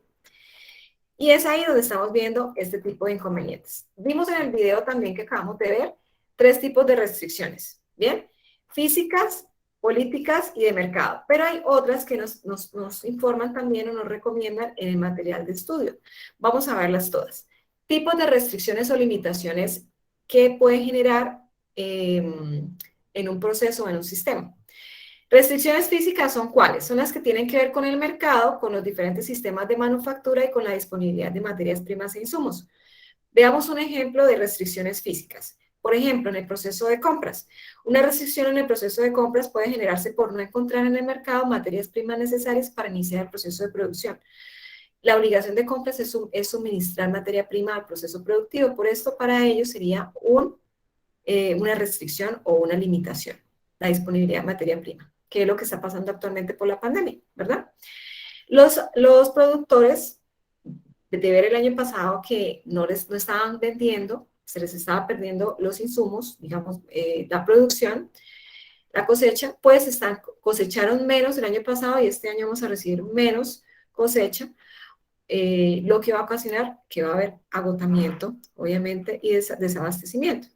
Y es ahí donde estamos viendo este tipo de inconvenientes. Vimos en el video también que acabamos de ver 3 tipos de restricciones, ¿bien? Físicas, políticas y de mercado. Pero hay otras que nos informan también o nos recomiendan en el material de estudio. Vamos a verlas todas. Tipos de restricciones o limitaciones que pueden generar en un proceso o en un sistema. Restricciones físicas son ¿cuáles? Son las que tienen que ver con el mercado, con los diferentes sistemas de manufactura y con la disponibilidad de materias primas e insumos. Veamos un ejemplo de restricciones físicas. Por ejemplo, en el proceso de compras. Una restricción en el proceso de compras puede generarse por no encontrar en el mercado materias primas necesarias para iniciar el proceso de producción. La obligación de compras es suministrar materia prima al proceso productivo. Por esto, para ello sería una restricción o una limitación, la disponibilidad de materia prima, que es lo que está pasando actualmente por la pandemia, ¿verdad? Los productores, de ver el año pasado que no estaban vendiendo, se les estaba perdiendo los insumos, digamos, la producción, la cosecha, pues cosecharon menos el año pasado y este año vamos a recibir menos cosecha, lo que va a ocasionar que va a haber agotamiento, obviamente, y desabastecimiento.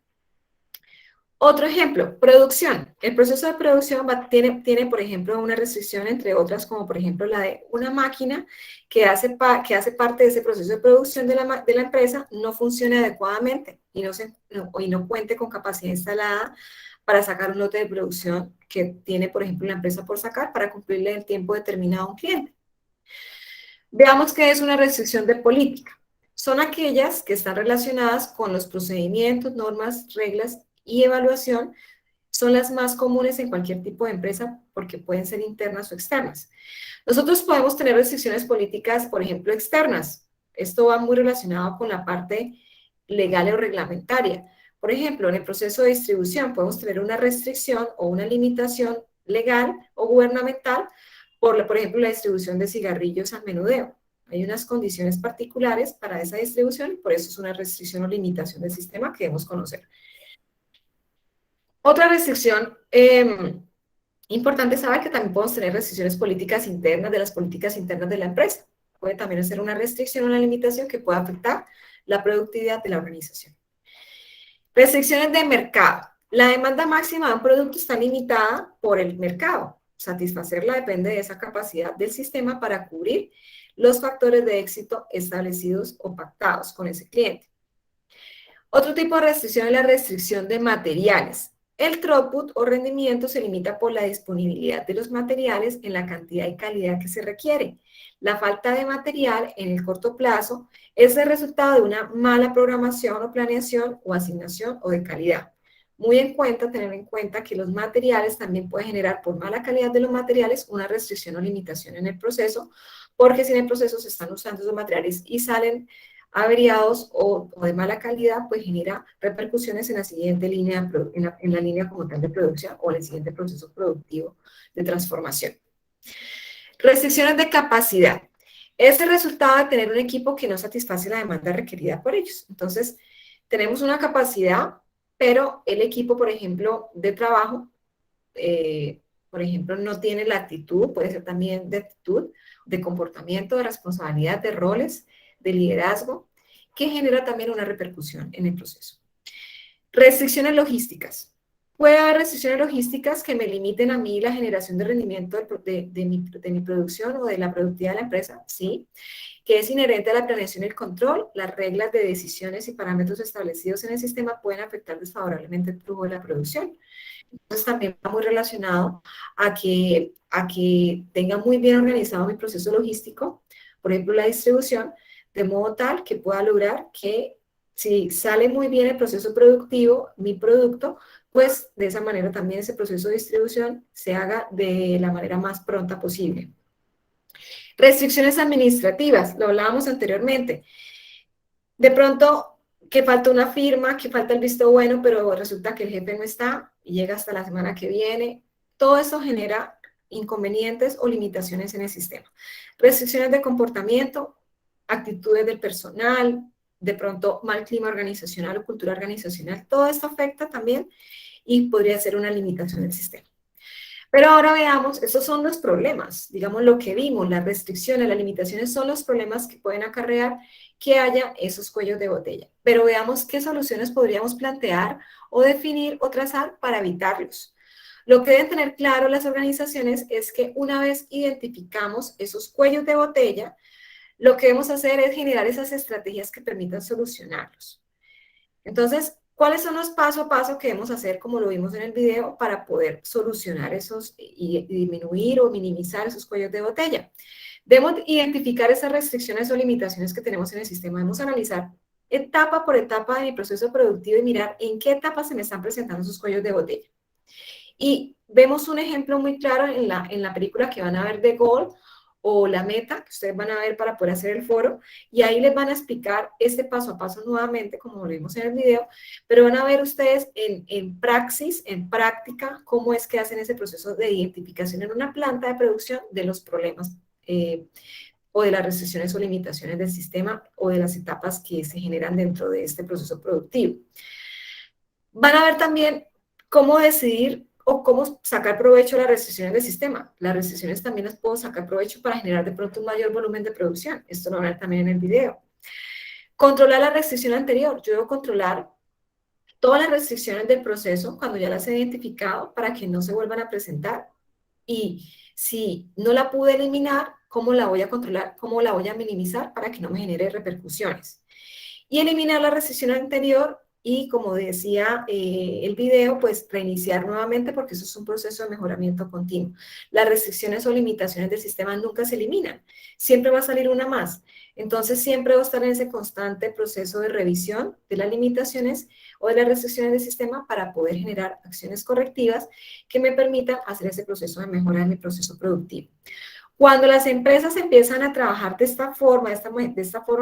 Otro ejemplo, producción. El proceso de producción tiene, por ejemplo, una restricción, entre otras, como por ejemplo la de una máquina que hace parte de ese proceso de producción de la empresa, no funcione adecuadamente y no cuente con capacidad instalada para sacar un lote de producción que tiene, por ejemplo, la empresa por sacar para cumplirle el tiempo determinado a un cliente. Veamos qué es una restricción de política. Son aquellas que están relacionadas con los procedimientos, normas, reglas y evaluación. Son las más comunes en cualquier tipo de empresa porque pueden ser internas o externas. Nosotros podemos tener restricciones políticas, por ejemplo, externas. Esto va muy relacionado con la parte legal o reglamentaria. Por ejemplo, en el proceso de distribución podemos tener una restricción o una limitación legal o gubernamental por ejemplo, la distribución de cigarrillos al menudeo. Hay unas condiciones particulares para esa distribución y por eso es una restricción o limitación del sistema que debemos conocer. Otra restricción importante es saber que también podemos tener restricciones políticas internas de las políticas internas de la empresa. Puede también ser una restricción o una limitación que pueda afectar la productividad de la organización. Restricciones de mercado. La demanda máxima de un producto está limitada por el mercado. satisfacerla depende de esa capacidad del sistema para cubrir los factores de éxito establecidos o pactados con ese cliente. Otro tipo de restricción es la restricción de materiales. El throughput o rendimiento se limita por la disponibilidad de los materiales en la cantidad y calidad que se requiere. La falta de material en el corto plazo es el resultado de una mala programación o planeación o asignación o de calidad. Tener en cuenta que los materiales también pueden generar por mala calidad de los materiales una restricción o limitación en el proceso, porque si en el proceso se están usando esos materiales y salen averiados o de mala calidad, pues genera repercusiones en la siguiente línea, en la línea como tal de producción o en el siguiente proceso productivo de transformación. Restricciones de capacidad. Es el resultado de tener un equipo que no satisface la demanda requerida por ellos. Entonces, tenemos una capacidad, pero el equipo, por ejemplo, de trabajo, por ejemplo, no tiene la actitud, puede ser también de actitud, de comportamiento, de responsabilidad, de roles, de liderazgo, que genera también una repercusión en el proceso. Restricciones logísticas. Puede haber restricciones logísticas que me limiten a mí la generación de rendimiento de mi producción o de la productividad de la empresa, sí, que es inherente a la planeación y el control. Las reglas de decisiones y parámetros establecidos en el sistema pueden afectar desfavorablemente el flujo de la producción. Entonces también va muy relacionado a que tenga muy bien organizado mi proceso logístico, por ejemplo, la distribución, de modo tal que pueda lograr que si sale muy bien el proceso productivo, mi producto, pues de esa manera también ese proceso de distribución se haga de la manera más pronta posible. Restricciones administrativas, lo hablábamos anteriormente. De pronto, que falta una firma, que falta el visto bueno, pero resulta que el jefe no está y llega hasta la semana que viene. Todo eso genera inconvenientes o limitaciones en el sistema. Restricciones de comportamiento, actitudes del personal, de pronto mal clima organizacional o cultura organizacional, todo esto afecta también y podría ser una limitación del sistema. Pero ahora veamos, esos son los problemas, digamos lo que vimos, las restricciones, las limitaciones son los problemas que pueden acarrear que haya esos cuellos de botella. Pero veamos qué soluciones podríamos plantear o definir o trazar para evitarlos. Lo que deben tener claro las organizaciones es que una vez identificamos esos cuellos de botella, lo que debemos hacer es generar esas estrategias que permitan solucionarlos. Entonces, ¿cuáles son los paso a paso que debemos hacer, como lo vimos en el video, para poder solucionar esos y disminuir o minimizar esos cuellos de botella? Debemos identificar esas restricciones o limitaciones que tenemos en el sistema. Debemos analizar etapa por etapa de mi proceso productivo y mirar en qué etapa se me están presentando esos cuellos de botella. Y vemos un ejemplo muy claro en la película que van a ver de Goal, o la meta que ustedes van a ver para poder hacer el foro, y ahí les van a explicar este paso a paso nuevamente, como lo vimos en el video, pero van a ver ustedes en praxis, en práctica, cómo es que hacen ese proceso de identificación en una planta de producción de los problemas o de las restricciones o limitaciones del sistema o de las etapas que se generan dentro de este proceso productivo. Van a ver también cómo decidir o cómo sacar provecho de las restricciones del sistema. Las restricciones también las puedo sacar provecho para generar de pronto un mayor volumen de producción. Esto lo van a ver también en el video. Controlar la restricción anterior. Yo debo controlar todas las restricciones del proceso cuando ya las he identificado para que no se vuelvan a presentar. Y si no la pude eliminar, ¿cómo la voy a controlar? ¿Cómo la voy a minimizar para que no me genere repercusiones? Y eliminar la restricción anterior. Y como decía el video, pues reiniciar nuevamente porque eso es un proceso de mejoramiento continuo. Las restricciones o limitaciones del sistema nunca se eliminan, siempre va a salir una más. Entonces siempre debo estar en ese constante proceso de revisión de las limitaciones o de las restricciones del sistema para poder generar acciones correctivas que me permitan hacer ese proceso de mejora de mi proceso productivo. Cuando las empresas empiezan a trabajar de esta forma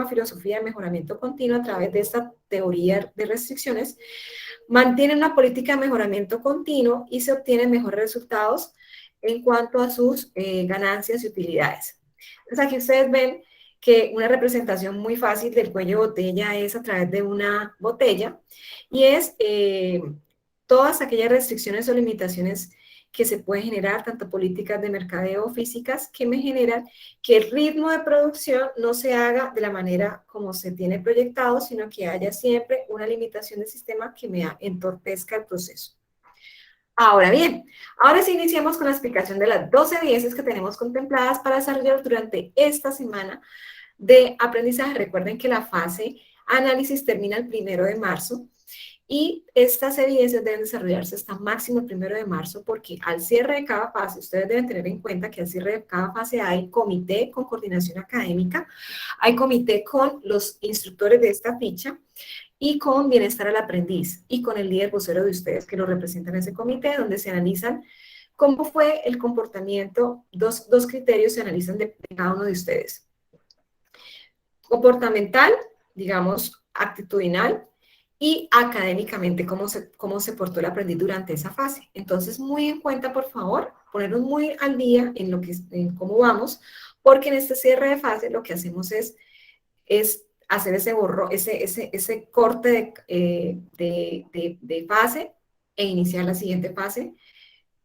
filosofía de mejoramiento continuo a través de esta teoría de restricciones, mantienen una política de mejoramiento continuo y se obtienen mejores resultados en cuanto a sus ganancias y utilidades. Entonces aquí ustedes ven que una representación muy fácil del cuello de botella es a través de una botella y es todas aquellas restricciones o limitaciones que se pueden generar, tanto políticas de mercadeo o físicas, que me generan que el ritmo de producción no se haga de la manera como se tiene proyectado, sino que haya siempre una limitación del sistema que me entorpezca el proceso. Ahora bien, ahora sí iniciamos con la explicación de las 12 evidencias que tenemos contempladas para desarrollar durante esta semana de aprendizaje. Recuerden que la fase análisis termina el 1 de marzo y estas evidencias deben desarrollarse hasta máximo el 1 de marzo porque al cierre de cada fase, ustedes deben tener en cuenta que al cierre de cada fase hay comité con coordinación académica, hay comité con los instructores de esta ficha y con bienestar al aprendiz y con el líder vocero de ustedes que lo representan en ese comité donde se analizan cómo fue el comportamiento, dos criterios se analizan de cada uno de ustedes. Comportamental, digamos, actitudinal, y académicamente cómo se portó el aprendiz durante esa fase. Entonces, muy en cuenta, por favor, ponernos muy al día en cómo vamos, porque en este cierre de fase lo que hacemos es hacer ese corte de fase e iniciar la siguiente fase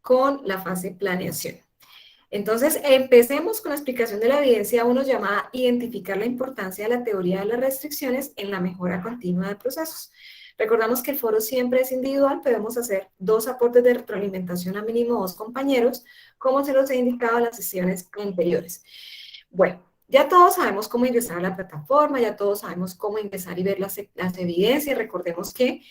con la fase planeación. Entonces, empecemos con la explicación de la evidencia 1 llamada identificar la importancia de la teoría de las restricciones en la mejora continua de procesos. Recordamos que el foro siempre es individual, podemos hacer 2 aportes de retroalimentación a mínimo 2 compañeros, como se los he indicado en las sesiones anteriores. Bueno, ya todos sabemos cómo ingresar a la plataforma, ya todos sabemos cómo ingresar y ver las evidencias. Recordemos que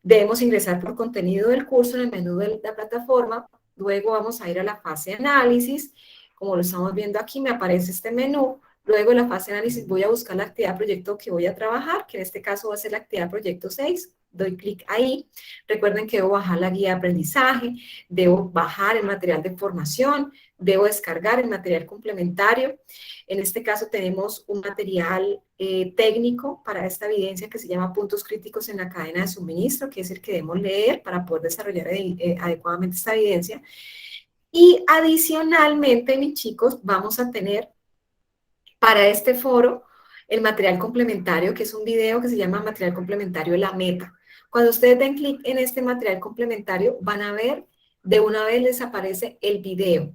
debemos ingresar por contenido del curso en el menú de la plataforma. Luego vamos a ir a la fase de análisis. Como lo estamos viendo aquí, me aparece este menú. Luego en la fase de análisis voy a buscar la actividad proyecto que voy a trabajar, que en este caso va a ser la actividad proyecto 6. Doy clic ahí. Recuerden que debo bajar la guía de aprendizaje, debo bajar el material de formación, debo descargar el material complementario. En este caso tenemos un material técnico para esta evidencia que se llama puntos críticos en la cadena de suministro, que es el que debemos leer para poder desarrollar adecuadamente esta evidencia. Y adicionalmente, mis chicos, vamos a tener para este foro el material complementario, que es un video que se llama material complementario de la meta. Cuando ustedes den clic en este material complementario, van a ver, de una vez les aparece el video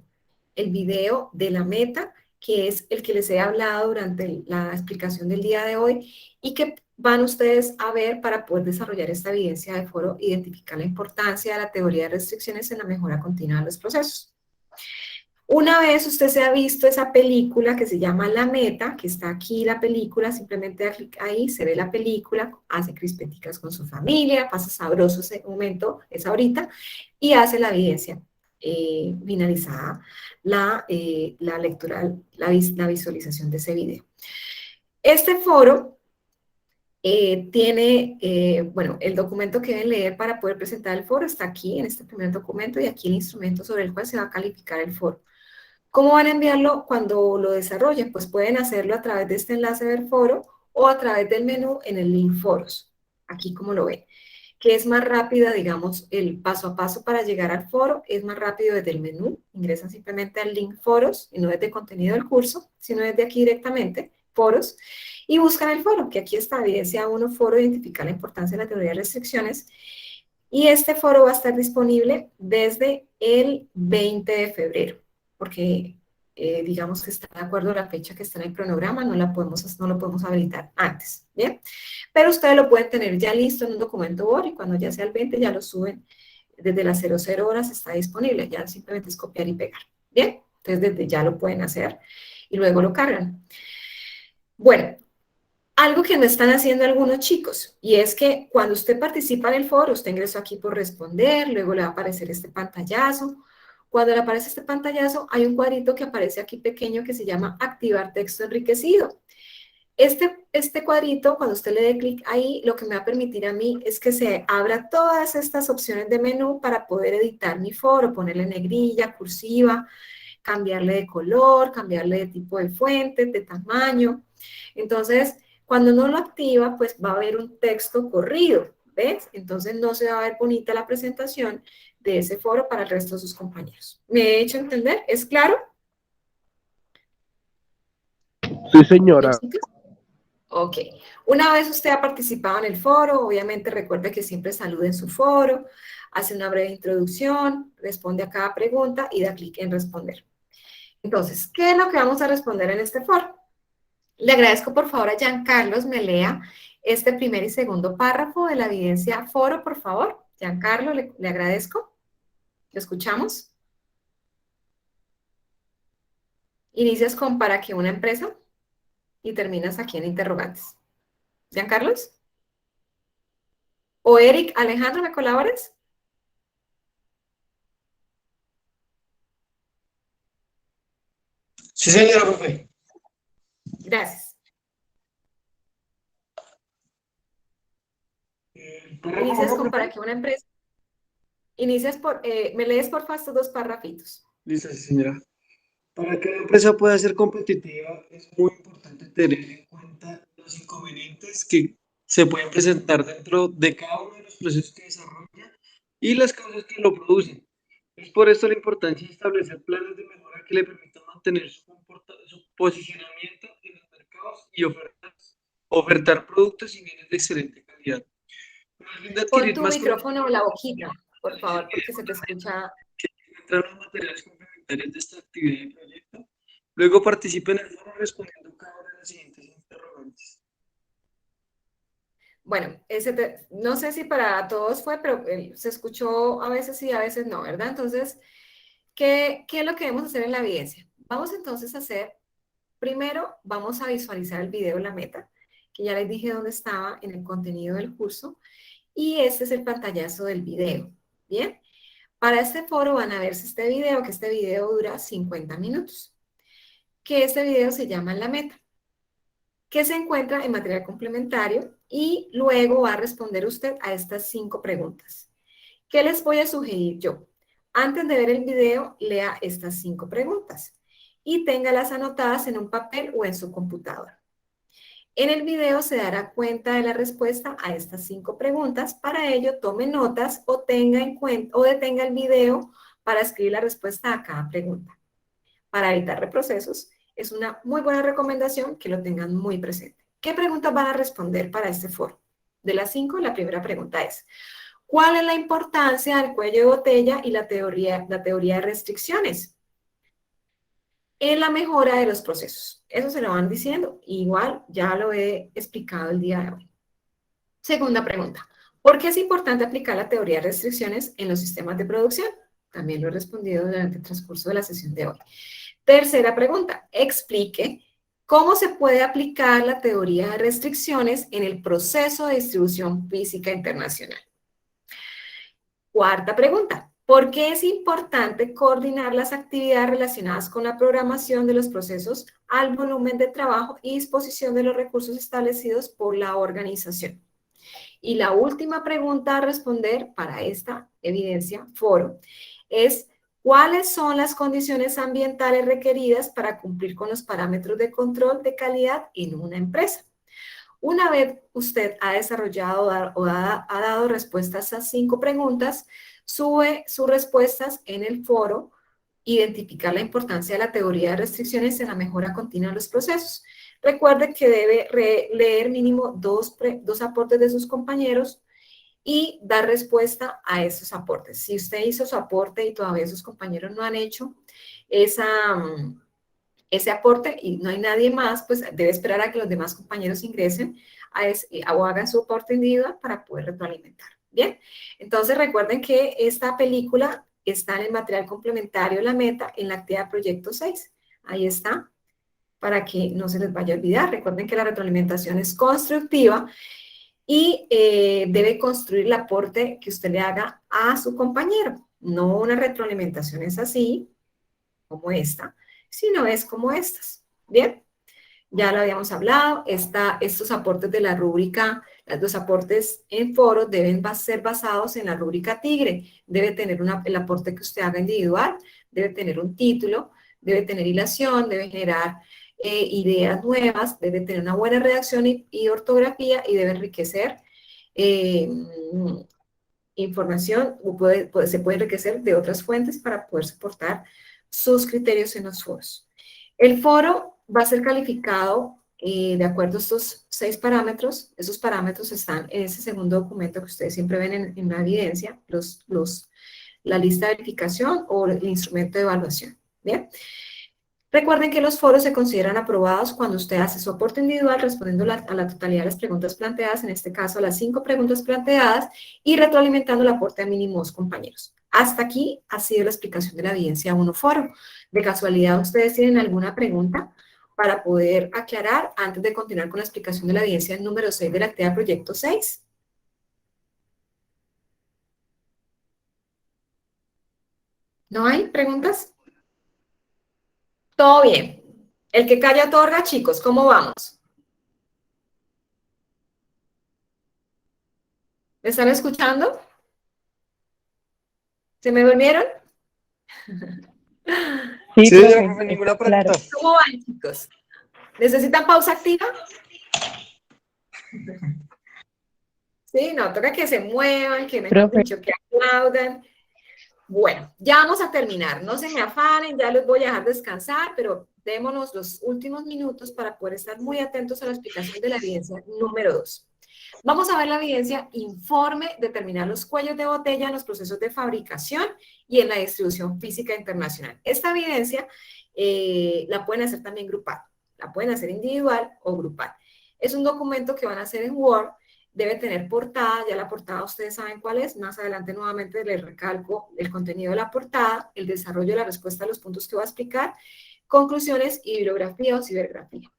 de la meta, que es el que les he hablado durante la explicación del día de hoy y que van ustedes a ver para poder desarrollar esta evidencia de foro, identificar la importancia de la teoría de restricciones en la mejora continua de los procesos. Una vez usted se ha visto esa película que se llama La Meta, que está aquí la película, simplemente da clic ahí, se ve la película, hace crispeticas con su familia, pasa sabroso ese momento, esa horita, y hace la evidencia finalizada, la lectura, la visualización de ese video. Este foro tiene, bueno, el documento que deben leer para poder presentar el foro está aquí en este primer documento y aquí el instrumento sobre el cual se va a calificar el foro. ¿Cómo van a enviarlo cuando lo desarrollen? Pues pueden hacerlo a través de este enlace del foro o a través del menú en el link foros, aquí como lo ven, que es más rápida, digamos, el paso a paso para llegar al foro, es más rápido desde el menú, ingresan simplemente al link foros, y no desde contenido del curso, sino desde aquí directamente, foros, y buscan el foro, que aquí está, evidencia 1, foro, identificar la importancia de la teoría de restricciones, y este foro va a estar disponible desde el 20 de febrero, porque digamos que está de acuerdo a la fecha que está en el cronograma, no lo podemos habilitar antes, ¿bien? Pero ustedes lo pueden tener ya listo en un documento Word y cuando ya sea el 20 ya lo suben, desde las 00 horas está disponible, ya simplemente es copiar y pegar, ¿bien? Entonces desde ya lo pueden hacer y luego lo cargan. Bueno, algo que no están haciendo algunos chicos, y es que cuando usted participa en el foro, usted ingresó aquí por responder, luego le va a aparecer este pantallazo. Cuando le aparece este pantallazo, hay un cuadrito que aparece aquí pequeño que se llama activar texto enriquecido. Este cuadrito, cuando usted le dé clic ahí, lo que me va a permitir a mí es que se abra todas estas opciones de menú para poder editar mi foro, ponerle negrilla, cursiva, cambiarle de color, cambiarle de tipo de fuente, de tamaño. Entonces, cuando no lo activa, pues va a haber un texto corrido, ¿ves? Entonces no se va a ver bonita la presentación de ese foro para el resto de sus compañeros. ¿Me he hecho entender? ¿Es claro? Sí, señora. Ok. Una vez usted ha participado en el foro, obviamente recuerde que siempre salude en su foro, hace una breve introducción, responde a cada pregunta y da clic en responder. Entonces, ¿qué es lo que vamos a responder en este foro? Le agradezco por favor a Giancarlos me lea este primer y segundo párrafo de la evidencia foro, por favor. Giancarlo, le agradezco. ¿Lo escuchamos? Inicias con ¿para qué una empresa? Y terminas aquí en interrogantes. ¿Giancarlos? ¿O Eric, Alejandro, me colaboras? Sí, señora, profe. Gracias. ¿Párrafo Inicias uno, con ¿para profe? qué una empresa? Inicias por, me lees por favor estos 2 parrafitos. Listo, sí, señora. Para que una empresa pueda ser competitiva, es muy importante tener en cuenta los inconvenientes que se pueden presentar dentro de cada uno de los procesos que desarrolla y las causas que lo producen. Es por esto la importancia de establecer planes de mejora que le permitan mantener su posicionamiento en los mercados y ofertar productos y bienes de excelente calidad. Con el fin de Pon adquirir tu más micrófono o la boquita, por favor, porque se te escucha. entrar los materiales complementarios de esta actividad y proyecto. Luego participe en el foro respondiendo cada una de las siguientes interrogantes. Bueno, no sé si para todos fue, pero se escuchó a veces sí, a veces no, ¿verdad? Entonces, ¿qué es lo que debemos hacer en la evidencia? Vamos entonces a hacer, primero vamos a visualizar el video, la meta, que ya les dije dónde estaba en el contenido del curso, y este es el pantallazo del video, ¿bien? Para este foro van a verse este video, que este video dura 50 minutos, que este video se llama La Meta, que se encuentra en material complementario y luego va a responder usted a estas 5 preguntas. ¿Qué les voy a sugerir yo? Antes de ver el video, lea estas 5 preguntas y téngalas anotadas en un papel o en su computadora. En el video se dará cuenta de la respuesta a estas 5 preguntas. Para ello, tome notas o tenga en cuenta o detenga el video para escribir la respuesta a cada pregunta. Para evitar reprocesos, es una muy buena recomendación que lo tengan muy presente. ¿Qué preguntas van a responder para este foro? De las 5, la primera pregunta es: ¿cuál es la importancia del cuello de botella y la teoría de restricciones en la mejora de los procesos? Eso se lo van diciendo. Igual ya lo he explicado el día de hoy. Segunda pregunta: ¿por qué es importante aplicar la teoría de restricciones en los sistemas de producción? También lo he respondido durante el transcurso de la sesión de hoy. Tercera pregunta: explique cómo se puede aplicar la teoría de restricciones en el proceso de distribución física internacional. Cuarta pregunta: ¿por qué es importante coordinar las actividades relacionadas con la programación de los procesos al volumen de trabajo y disposición de los recursos establecidos por la organización? Y la última pregunta a responder para esta evidencia foro es: ¿cuáles son las condiciones ambientales requeridas para cumplir con los parámetros de control de calidad en una empresa? Una vez usted ha desarrollado o ha dado respuestas a 5 preguntas, sube sus respuestas en el foro, identificar la importancia de la teoría de restricciones en la mejora continua de los procesos. Recuerde que debe leer mínimo 2 aportes de sus compañeros y dar respuesta a esos aportes. Si usted hizo su aporte y todavía sus compañeros no han hecho ese aporte y no hay nadie más, pues debe esperar a que los demás compañeros ingresen o hagan su aporte individual para poder retroalimentar. Bien, entonces recuerden que esta película está en el material complementario La Meta en la actividad proyecto 6. Ahí está, para que no se les vaya a olvidar. Recuerden que la retroalimentación es constructiva y debe construir el aporte que usted le haga a su compañero. No una retroalimentación es así, como esta, sino es como estas. Bien, ya lo habíamos hablado. Estos aportes de la rúbrica, los aportes en foros deben ser basados en la rúbrica Tigre. Debe tener el aporte que usted haga individual, debe tener un título, debe tener hilación, debe generar ideas nuevas, debe tener una buena redacción y ortografía y debe enriquecer información, se puede enriquecer de otras fuentes para poder soportar sus criterios en los foros. El foro va a ser calificado de acuerdo a estos 6 parámetros. Esos parámetros están en ese segundo documento que ustedes siempre ven en la evidencia, la lista de verificación o el instrumento de evaluación. Bien. Recuerden que los foros se consideran aprobados cuando usted hace su aporte individual respondiendo a la totalidad de las preguntas planteadas, en este caso a las 5 preguntas planteadas, y retroalimentando el aporte a mínimo 2 compañeros. Hasta aquí ha sido la explicación de la evidencia 1 foro. De casualidad, ¿ustedes tienen alguna pregunta para poder aclarar antes de continuar con la explicación de la evidencia número 6 de la actividad proyecto 6? ¿No hay preguntas? Todo bien. El que calla otorga, chicos, ¿cómo vamos? ¿Me están escuchando? ¿Se me durmieron? Sí, Sí, señora, profe, profe, ninguna claro. pregunta. ¿Cómo van, chicos? ¿Necesitan pausa activa? Sí, no, toca que se muevan, que mejor Profe. dicho, que aplaudan. Bueno, ya vamos a terminar. No se me afanen, ya los voy a dejar descansar, pero démonos los últimos minutos para poder estar muy atentos a la explicación de la evidencia número 2. Vamos a ver la evidencia informe, determinar los cuellos de botella en los procesos de fabricación y en la distribución física internacional. Esta evidencia la pueden hacer también grupal, la pueden hacer individual o grupal. Es un documento que van a hacer en Word, debe tener portada, ya la portada ustedes saben cuál es, más adelante nuevamente les recalco el contenido de la portada, el desarrollo de la respuesta a los puntos que voy a explicar, conclusiones y bibliografía o cibergrafía.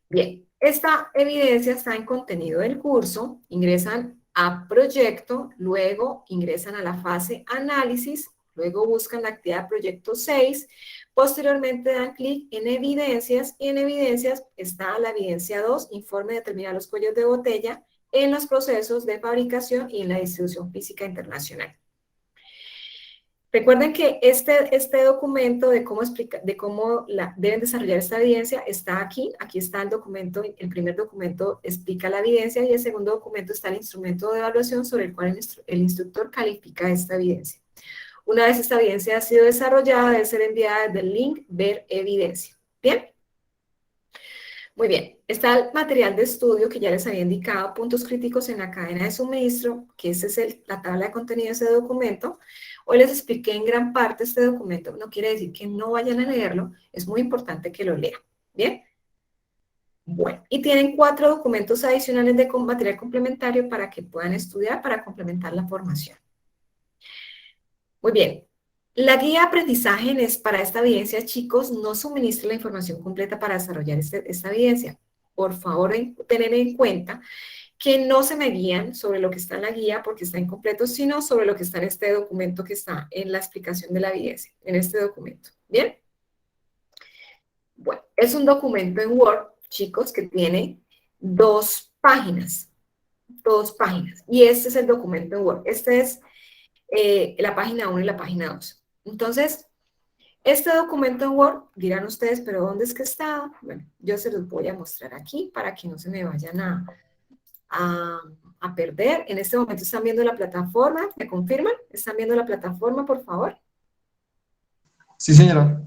Bien, esta evidencia está en contenido del curso, ingresan a proyecto, luego ingresan a la fase análisis, luego buscan la actividad proyecto 6, posteriormente dan clic en evidencias y en evidencias está la evidencia 2, informe de determinar los cuellos de botella en los procesos de fabricación y en la distribución física internacional. Recuerden que este documento de cómo deben desarrollar esta evidencia está aquí. Aquí está el documento, el primer documento explica la evidencia y el segundo documento está el instrumento de evaluación sobre el cual el instructor califica esta evidencia. Una vez esta evidencia ha sido desarrollada, debe ser enviada desde el link Ver Evidencia. ¿Bien? Muy bien. Está el material de estudio que ya les había indicado, puntos críticos en la cadena de suministro, que esa es la tabla de contenido de ese documento. Hoy les expliqué en gran parte este documento, no quiere decir que no vayan a leerlo, es muy importante que lo lean. ¿Bien? Bueno, y tienen 4 documentos adicionales de material complementario para que puedan estudiar para complementar la formación. Muy bien. La guía de aprendizaje para esta evidencia, chicos, no suministra la información completa para desarrollar esta evidencia. Por favor, tener en cuenta que no se me guían sobre lo que está en la guía porque está incompleto, sino sobre lo que está en este documento que está en la explicación de la evidencia, en este documento. ¿Bien? Bueno, es un documento en Word, chicos, que tiene 2 páginas. 2 páginas. Y este es el documento en Word. Este es la página 1 y la página 2. Entonces, este documento en Word, dirán ustedes, ¿pero dónde es que está? Bueno, yo se los voy a mostrar aquí para que no se me vayan a perder. En este momento están viendo la plataforma, ¿me confirman? ¿Están viendo la plataforma, por favor? Sí, señora.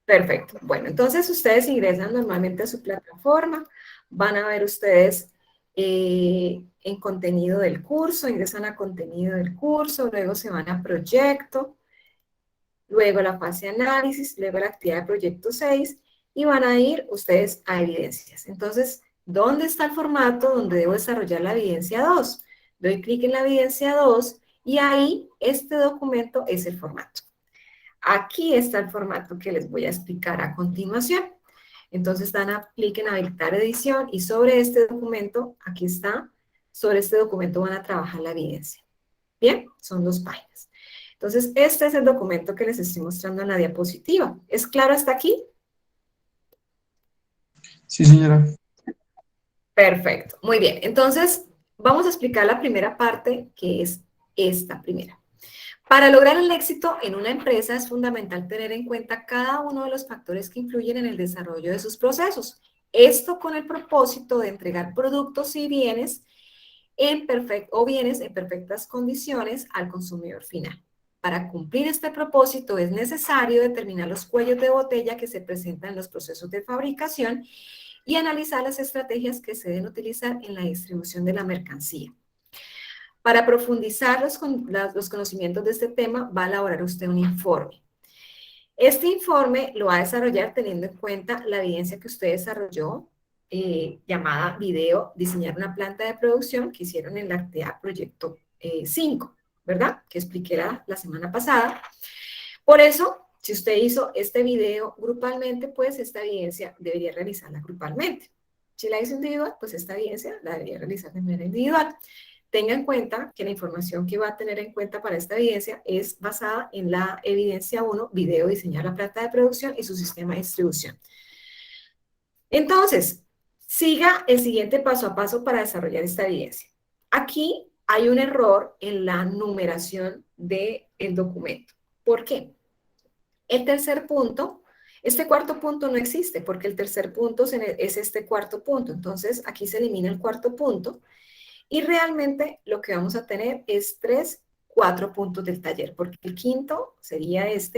Perfecto. Bueno, entonces ustedes ingresan normalmente a su plataforma, van a ver ustedes en contenido del curso, ingresan a contenido del curso, luego se van a proyecto, luego la fase de análisis, luego la actividad de proyecto 6 y van a ir ustedes a evidencias. Entonces, ¿dónde está el formato donde debo desarrollar la evidencia 2? Doy clic en la evidencia 2 y ahí este documento es el formato. Aquí está el formato que les voy a explicar a continuación. Entonces dan a clic en habilitar edición y sobre este documento, aquí está, sobre este documento van a trabajar la evidencia. Bien, son 2 páginas. Entonces, este es el documento que les estoy mostrando en la diapositiva. ¿Es claro hasta aquí? Sí, señora. Perfecto, muy bien. Entonces, vamos a explicar la primera parte, que es esta primera. Para lograr el éxito en una empresa es fundamental tener en cuenta cada uno de los factores que influyen en el desarrollo de sus procesos. Esto con el propósito de entregar productos y bienes en perfectas condiciones al consumidor final. Para cumplir este propósito es necesario determinar los cuellos de botella que se presentan en los procesos de fabricación y analizar las estrategias que se deben utilizar en la distribución de la mercancía. Para profundizar los conocimientos de este tema, va a elaborar usted un informe. Este informe lo va a desarrollar teniendo en cuenta la evidencia que usted desarrolló, llamada video, diseñar una planta de producción que hicieron en la actividad proyecto 5, ¿verdad? Que expliqué la semana pasada. Por eso, si usted hizo este video grupalmente, pues esta evidencia debería realizarla grupalmente. Si la hizo individual, pues esta evidencia la debería realizar de manera individual. Tenga en cuenta que la información que va a tener en cuenta para esta evidencia es basada en la evidencia 1, video, diseñar la planta de producción y su sistema de distribución. Entonces, siga el siguiente paso a paso para desarrollar esta evidencia. Aquí hay un error en la numeración del documento. ¿Por qué? El tercer punto, este cuarto punto no existe porque el tercer punto es este cuarto punto. Entonces, aquí se elimina el cuarto punto y realmente lo que vamos a tener es 4 puntos del taller, porque el quinto sería es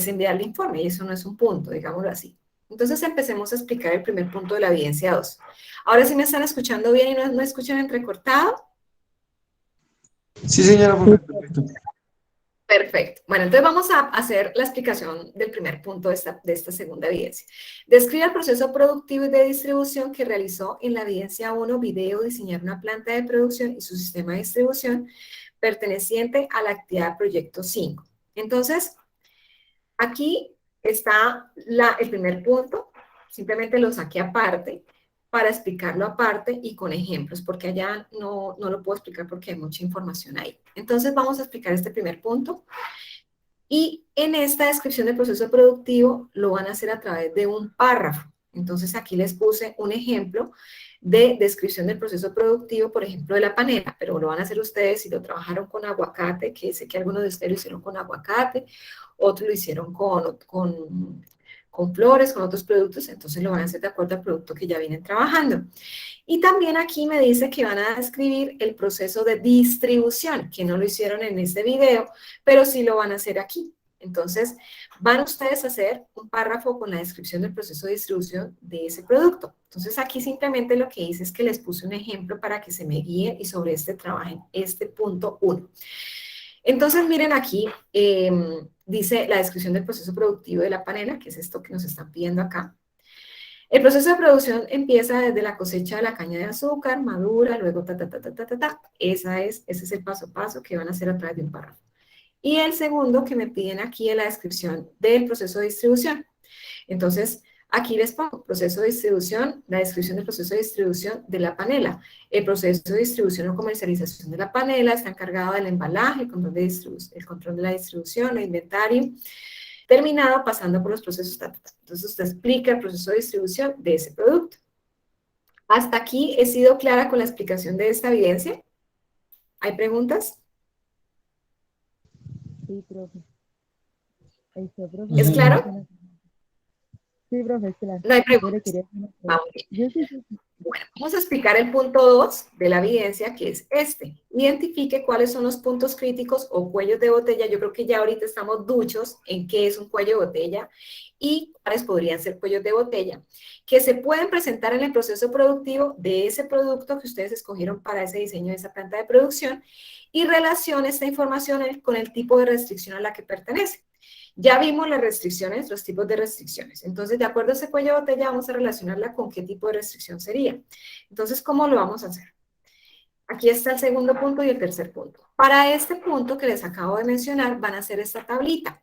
enviar el informe y eso no es un punto, digámoslo así. Entonces, empecemos a explicar el primer punto de la evidencia 2. Ahora sí me están escuchando bien y no escuchan entrecortado. Sí, señora, perfecto. Perfecto. Bueno, entonces vamos a hacer la explicación del primer punto de esta segunda evidencia. Describe el proceso productivo y de distribución que realizó en la evidencia 1, video, diseñar una planta de producción y su sistema de distribución perteneciente a la actividad proyecto 5. Entonces, aquí está el primer punto, simplemente lo saqué aparte para explicarlo aparte y con ejemplos, porque allá no lo puedo explicar porque hay mucha información ahí. Entonces vamos a explicar este primer punto y en esta descripción del proceso productivo lo van a hacer a través de un párrafo. Entonces aquí les puse un ejemplo de descripción del proceso productivo, por ejemplo, de la panela, pero lo van a hacer ustedes si lo trabajaron con aguacate, que sé que algunos de ustedes lo hicieron con aguacate, otros lo hicieron con flores, con otros productos, entonces lo van a hacer de acuerdo al producto que ya vienen trabajando. Y también aquí me dice que van a describir el proceso de distribución, que no lo hicieron en este video, pero sí lo van a hacer aquí. Entonces, van ustedes a hacer un párrafo con la descripción del proceso de distribución de ese producto. Entonces, aquí simplemente lo que hice es que les puse un ejemplo para que se me guíen y sobre este trabajen este punto 1. Entonces, miren aquí, dice la descripción del proceso productivo de la panela, que es esto que nos están pidiendo acá. El proceso de producción empieza desde la cosecha de la caña de azúcar, madura, luego ese es el paso a paso que van a hacer a través de un párrafo. Y el segundo que me piden aquí es la descripción del proceso de distribución. Entonces, aquí les pongo proceso de distribución, la descripción del proceso de distribución de la panela. El proceso de distribución o comercialización de la panela está encargado del embalaje, el control de la distribución, el inventario, terminado pasando por los procesos. Entonces, usted explica el proceso de distribución de ese producto. ¿Hasta aquí he sido clara con la explicación de esta evidencia? ¿Hay preguntas? Sí, profe. Ahí está, profe. ¿Es claro? Sí, profe, es claro. No hay Yo le preguntas. quería hacer una pregunta. Vamos bien. Yo sí. Bueno, vamos a explicar el punto 2 de la evidencia, que es este. Identifique cuáles son los puntos críticos o cuellos de botella. Yo creo que ya ahorita estamos duchos en qué es un cuello de botella y cuáles podrían ser cuellos de botella, que se pueden presentar en el proceso productivo de ese producto que ustedes escogieron para ese diseño de esa planta de producción y relacione esta información con el tipo de restricción a la que pertenece. Ya vimos las restricciones, los tipos de restricciones. Entonces, de acuerdo a ese cuello de botella, vamos a relacionarla con qué tipo de restricción sería. Entonces, ¿cómo lo vamos a hacer? Aquí está el segundo punto y el tercer punto. Para este punto que les acabo de mencionar, van a hacer esta tablita,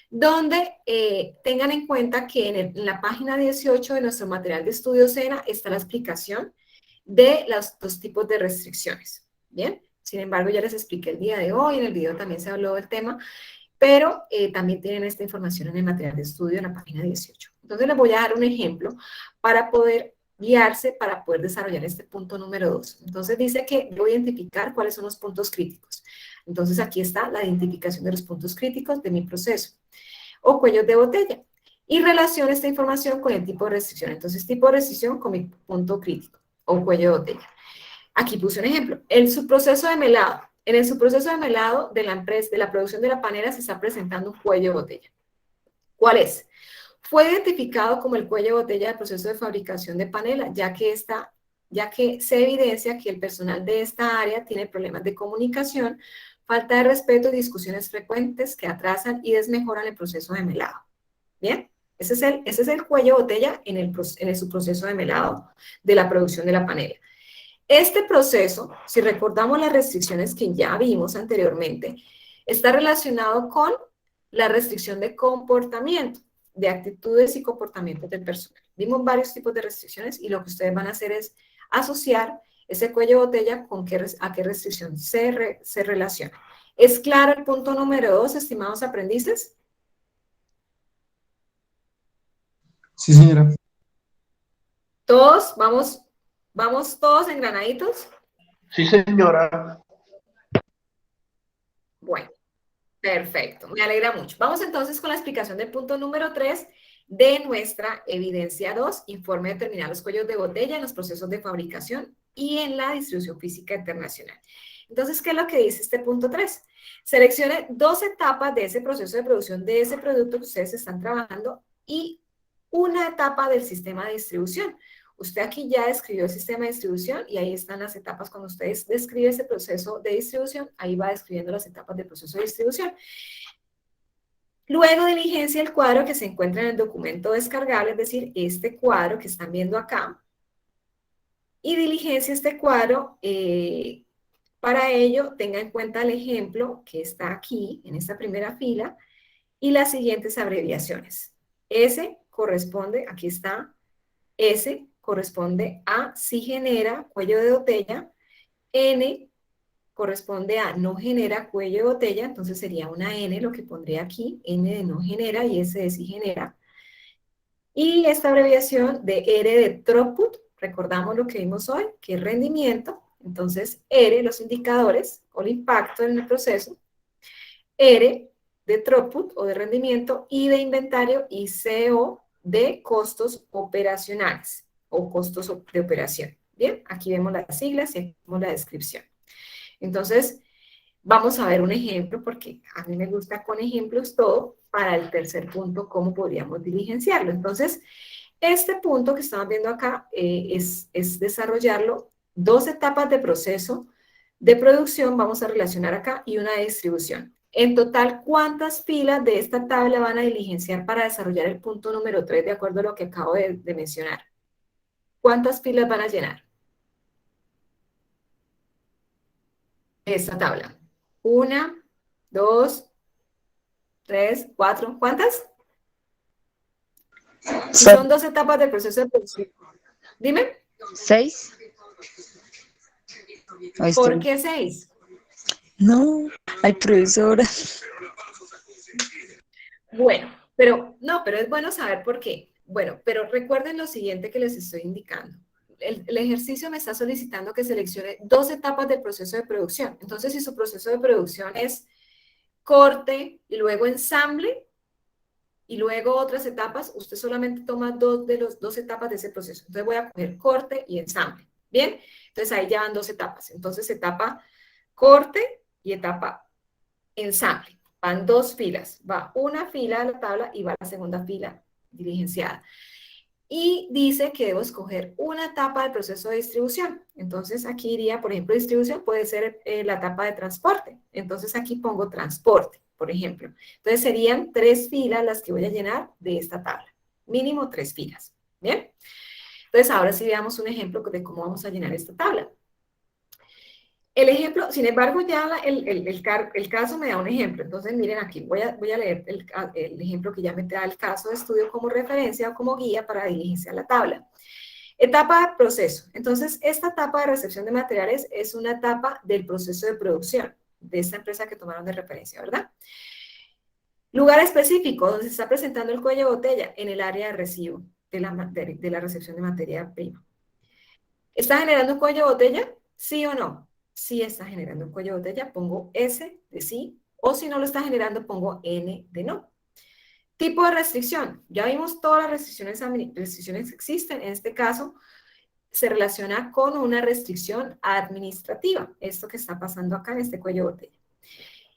donde tengan en cuenta que en la página 18 de nuestro material de estudio SENA está la explicación de los dos tipos de restricciones. ¿Bien? Sin embargo, ya les expliqué el día de hoy, en el video también se habló del tema, pero también tienen esta información en el material de estudio en la página 18. Entonces les voy a dar un ejemplo para poder guiarse, para poder desarrollar este punto número 2. Entonces dice que debo identificar cuáles son los puntos críticos. Entonces aquí está la identificación de los puntos críticos de mi proceso o cuellos de botella. Y relaciona esta información con el tipo de restricción. Entonces tipo de restricción con mi punto crítico o cuello de botella. Aquí puse un ejemplo. El subproceso de melado. En el subproceso de melado de la empresa, de la producción de la panela, se está presentando un cuello de botella. ¿Cuál es? Fue identificado como el cuello de botella del proceso de fabricación de panela, ya que se evidencia que el personal de esta área tiene problemas de comunicación, falta de respeto y discusiones frecuentes que atrasan y desmejoran el proceso de melado. ¿Bien? Ese es el cuello de botella en el subproceso de melado de la producción de la panela. Este proceso, si recordamos las restricciones que ya vimos anteriormente, está relacionado con la restricción de comportamiento, de actitudes y comportamientos del personal. Vimos varios tipos de restricciones y lo que ustedes van a hacer es asociar ese cuello de botella con a qué restricción se relaciona. ¿Es claro el punto número 2, estimados aprendices? Sí, señora. ¿Todos? ¿Vamos todos engranaditos? Sí, señora. Bueno, perfecto, me alegra mucho. Vamos entonces con la explicación del punto número 3 de nuestra evidencia 2, informe de determinar los cuellos de botella en los procesos de fabricación y en la distribución física internacional. Entonces, ¿qué es lo que dice este punto 3? Seleccione 2 etapas de ese proceso de producción de ese producto que ustedes están trabajando y una etapa del sistema de distribución. Usted aquí ya describió el sistema de distribución y ahí están las etapas. Cuando usted describe ese proceso de distribución, ahí va describiendo las etapas del proceso de distribución. Luego diligencia el cuadro que se encuentra en el documento descargable, es decir, este cuadro que están viendo acá. Y diligencia este cuadro. Para ello, tenga en cuenta el ejemplo que está aquí, en esta primera fila, y las siguientes abreviaciones. S corresponde, aquí está, S corresponde a si genera cuello de botella, N corresponde a no genera cuello de botella, entonces sería una N lo que pondría aquí, N de no genera y S de si genera. Y esta abreviación de R de throughput, recordamos lo que vimos hoy, que es rendimiento, entonces R, los indicadores o el impacto en el proceso, R de throughput o de rendimiento, I de inventario y CO de costos operacionales o costos de operación. Bien, aquí vemos las siglas y aquí vemos la descripción. Entonces, vamos a ver un ejemplo porque a mí me gusta con ejemplos todo para el tercer punto, cómo podríamos diligenciarlo. Entonces, este punto que estamos viendo acá es desarrollarlo 2 etapas de proceso de producción, vamos a relacionar acá, y una de distribución. En total, ¿cuántas filas de esta tabla van a diligenciar para desarrollar el punto número 3 de acuerdo a lo que acabo de mencionar? ¿Cuántas filas van a llenar esta tabla? 1, 2, 3, 4, ¿cuántas? Si son 2 etapas del proceso de producción. Dime. 6. ¿Por qué 6? No, ay, profesora. Bueno, pero es bueno saber por qué. Bueno, pero recuerden lo siguiente que les estoy indicando. El ejercicio me está solicitando que seleccione 2 etapas del proceso de producción. Entonces, si su proceso de producción es corte y luego ensamble y luego otras etapas, usted solamente toma 2 de las 2 etapas de ese proceso. Entonces, voy a coger corte y ensamble. ¿Bien? Entonces, ahí ya van 2 etapas. Entonces, etapa corte y etapa ensamble. Van 2 filas. Va una fila de la tabla y va la segunda fila diligenciada. Y dice que debo escoger una etapa del proceso de distribución. Entonces aquí iría, por ejemplo, distribución puede ser la etapa de transporte. Entonces aquí pongo transporte, por ejemplo. Entonces serían 3 filas las que voy a llenar de esta tabla. Mínimo 3 filas. ¿Bien? Entonces ahora sí veamos un ejemplo de cómo vamos a llenar esta tabla. El ejemplo, sin embargo, ya el caso me da un ejemplo. Entonces, miren aquí, voy a leer el ejemplo que ya me da el caso de estudio como referencia o como guía para diligenciar la tabla. Etapa de proceso. Entonces, esta etapa de recepción de materiales es una etapa del proceso de producción de esta empresa que tomaron de referencia, ¿verdad? Lugar específico donde se está presentando el cuello de botella en el área de recibo de la recepción de materia prima. ¿Está generando un cuello de botella? ¿Sí o no? Si está generando un cuello de botella, pongo S de sí, o si no lo está generando, pongo N de no. Tipo de restricción. Ya vimos todas las restricciones que existen. En este caso, se relaciona con una restricción administrativa. Esto que está pasando acá en este cuello de botella.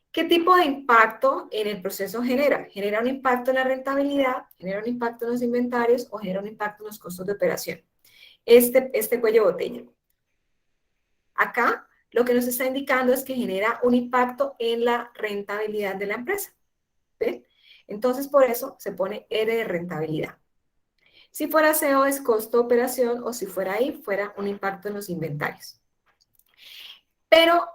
¿Qué tipo de impacto en el proceso genera? ¿Genera un impacto en la rentabilidad? ¿Genera un impacto en los inventarios? ¿O genera un impacto en los costos de operación? Este cuello de botella. Acá lo que nos está indicando es que genera un impacto en la rentabilidad de la empresa. ¿Ven? Entonces, por eso se pone R de rentabilidad. Si fuera CO es costo de operación o si fuera I, fuera un impacto en los inventarios. Pero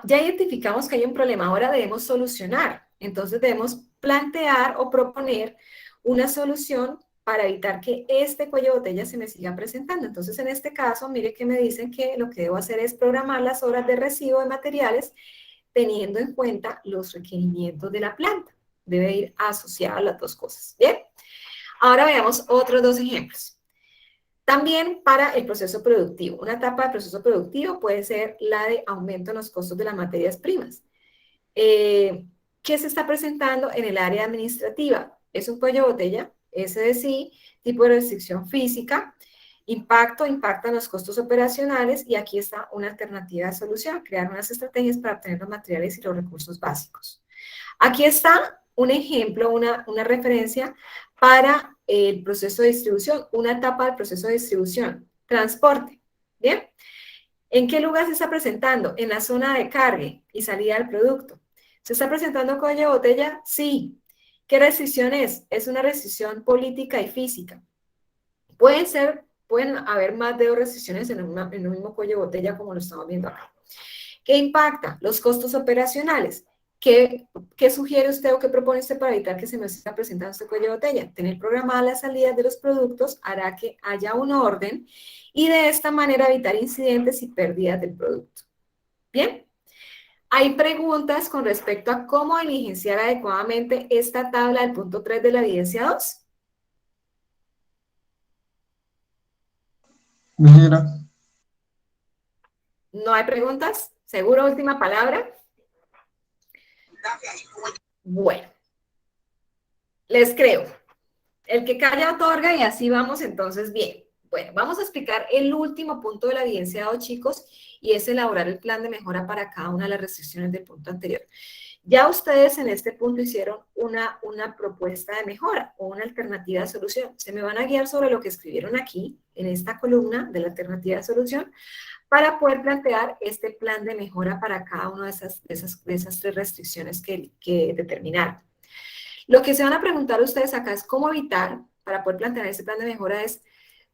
ya identificamos que hay un problema, ahora debemos solucionar. Entonces debemos plantear o proponer una solución para evitar que este cuello de botella se me siga presentando. Entonces, en este caso, mire que me dicen que lo que debo hacer es programar las horas de recibo de materiales teniendo en cuenta los requerimientos de la planta. Debe ir asociada a las dos cosas. Bien, ahora veamos otros dos ejemplos. También para el proceso productivo. Una etapa del proceso productivo puede ser la de aumento en los costos de las materias primas. ¿Qué se está presentando en el área administrativa? Es un cuello de botella, SDC, tipo de restricción física, impacta en los costos operacionales y aquí está una alternativa de solución, crear unas estrategias para obtener los materiales y los recursos básicos. Aquí está un ejemplo, una referencia para el proceso de distribución, una etapa del proceso de distribución, transporte, ¿bien? ¿En qué lugar se está presentando? En la zona de carga y salida del producto. ¿Se está presentando cuello de botella? Sí. ¿Qué restricción es? Es una restricción política y física. Pueden haber más de 2 restricciones en un mismo cuello de botella como lo estamos viendo acá. ¿Qué impacta? Los costos operacionales. ¿Qué sugiere usted o qué propone usted para evitar que se me siga presentando este cuello de botella? Tener programadas las salidas de los productos hará que haya un orden y de esta manera evitar incidentes y pérdidas del producto. ¿Bien? Hay preguntas con respecto a cómo diligenciar adecuadamente esta tabla del punto 3 de la evidencia 2. Mira, ¿No hay preguntas? ¿Seguro última palabra? Bueno, les creo. El que calla otorga y así vamos entonces bien. Bueno, vamos a explicar el último punto de la evidencia 2, chicos, y es elaborar el plan de mejora para cada una de las restricciones del punto anterior. Ya ustedes en este punto hicieron una propuesta de mejora o una alternativa de solución. Se me van a guiar sobre lo que escribieron aquí, en esta columna de la alternativa de solución, para poder plantear este plan de mejora para cada una de esas 3 restricciones que determinaron. Lo que se van a preguntar ustedes acá es cómo evitar, para poder plantear este plan de mejora, es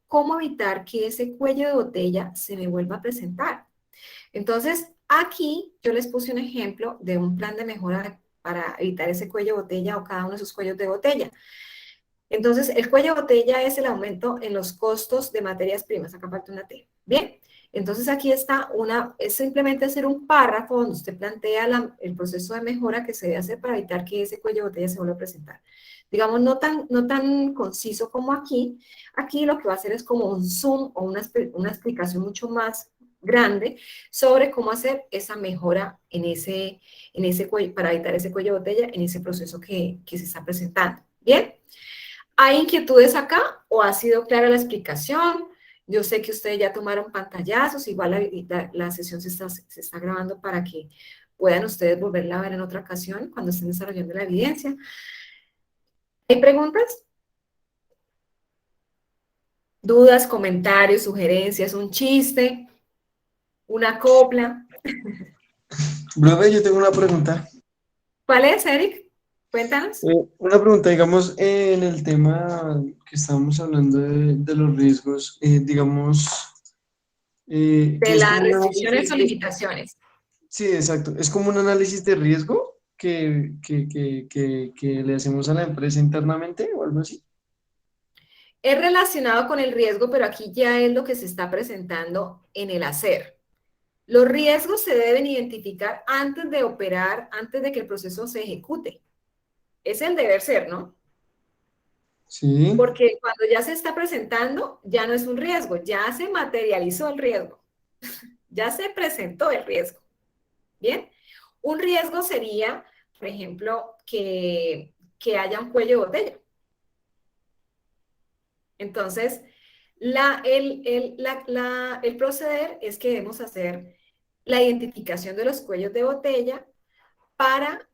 cómo evitar que ese cuello de botella se me vuelva a presentar. Entonces, aquí yo les puse un ejemplo de un plan de mejora para evitar ese cuello de botella o cada uno de esos cuellos de botella. Entonces, el cuello de botella es el aumento en los costos de materias primas. Acá falta una T. Bien, entonces aquí está es simplemente hacer un párrafo donde usted plantea el proceso de mejora que se debe hacer para evitar que ese cuello de botella se vuelva a presentar. Digamos, no tan conciso como aquí. Aquí lo que va a hacer es como un zoom o una explicación mucho más grande sobre cómo hacer esa mejora en ese cuello, para evitar ese cuello de botella en ese proceso que se está presentando. ¿Bien? ¿Hay inquietudes acá o ha sido clara la explicación? Yo sé que ustedes ya tomaron pantallazos, igual la sesión se está grabando para que puedan ustedes volverla a ver en otra ocasión cuando estén desarrollando la evidencia. ¿Hay preguntas? ¿Dudas, comentarios, sugerencias, un chiste, una copla? profe, yo tengo una pregunta. ¿Cuál es, Eric? Cuéntanos. Una pregunta, digamos, en el tema que estábamos hablando de los riesgos, digamos, De que es como las un restricciones o análisis, limitaciones. sí, exacto, es como un análisis de riesgo que le hacemos a la empresa internamente o algo así. Es relacionado con el riesgo, pero aquí ya es lo que se está presentando en el hacer. Los riesgos se deben identificar antes de operar, antes de que el proceso se ejecute. Es el deber ser, ¿no? Sí, Porque cuando ya se está presentando, ya no es un riesgo, ya se materializó el riesgo, ya se presentó el riesgo. ¿Bien? Un riesgo sería, por ejemplo, que haya un cuello de botella. Entonces, el proceder es que debemos hacer la identificación de los cuellos de botella para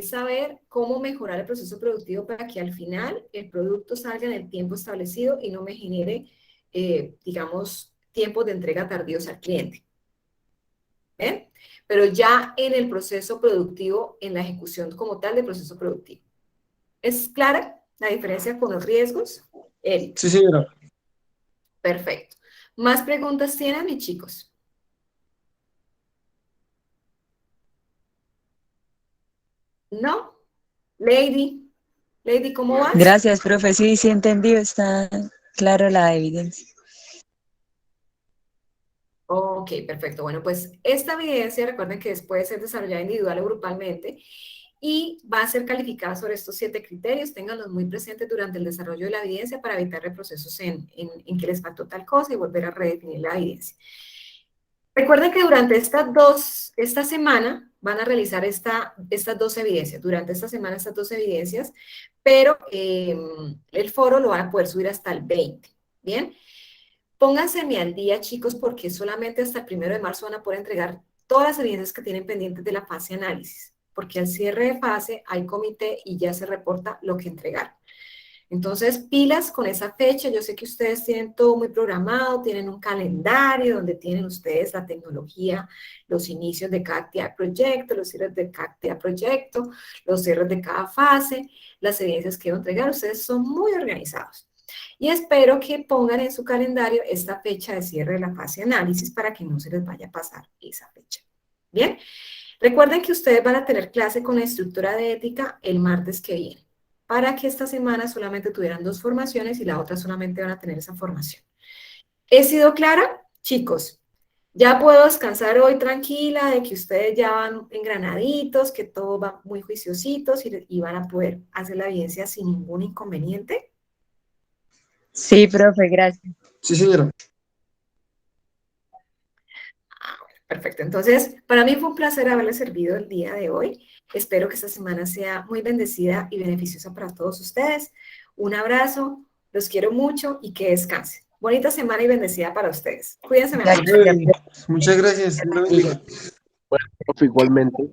saber cómo mejorar el proceso productivo para que al final el producto salga en el tiempo establecido y no me genere, digamos, tiempos de entrega tardíos al cliente. ¿Ven? Pero ya en el proceso productivo, en la ejecución como tal del proceso productivo. ¿Es clara la diferencia con los riesgos? Eric. sí, señora. Perfecto. ¿Más preguntas tienen, mis chicos? ¿No? Lady, ¿cómo vas? Gracias, profe. Sí, sí entendido, está claro la evidencia. Ok, perfecto. Bueno, pues esta evidencia, recuerden que puede ser desarrollada individual o grupalmente y va a ser calificada sobre estos 7 criterios. Ténganlos muy presentes durante el desarrollo de la evidencia para evitar reprocesos en que les faltó tal cosa y volver a redefinir la evidencia. Recuerden que durante esta semana van a realizar estas 2 evidencias, durante esta semana estas 2 evidencias, pero el foro lo van a poder subir hasta el 20, ¿bien? Pónganse al día, chicos, porque solamente hasta el 1 de marzo van a poder entregar todas las evidencias que tienen pendientes de la fase de análisis, porque al cierre de fase hay comité y ya se reporta lo que entregaron. Entonces, pilas con esa fecha. Yo sé que ustedes tienen todo muy programado, tienen un calendario donde tienen ustedes la tecnología, los inicios de cada actividad de proyecto, los cierres de cada actividad de proyecto, los cierres de cada fase, las evidencias que van a entregar. Ustedes son muy organizados. Y espero que pongan en su calendario esta fecha de cierre de la fase de análisis para que no se les vaya a pasar esa fecha. Bien, recuerden que ustedes van a tener clase con la instructora de ética el martes que viene, para que esta semana solamente tuvieran 2 formaciones y la otra solamente van a tener esa formación. ¿He sido clara? Chicos, ya puedo descansar hoy tranquila de que ustedes ya van engranaditos, que todo va muy juiciositos y van a poder hacer la evidencia sin ningún inconveniente. Sí, profe, gracias. Sí, señora. Perfecto, entonces para mí fue un placer haberles servido el día de hoy. Espero que esta semana sea muy bendecida y beneficiosa para todos ustedes. Un abrazo, los quiero mucho y que descansen. Bonita semana y bendecida para ustedes. Cuídense mucho. Muchas gracias. Dios la bendiga. Bueno, profe, igualmente.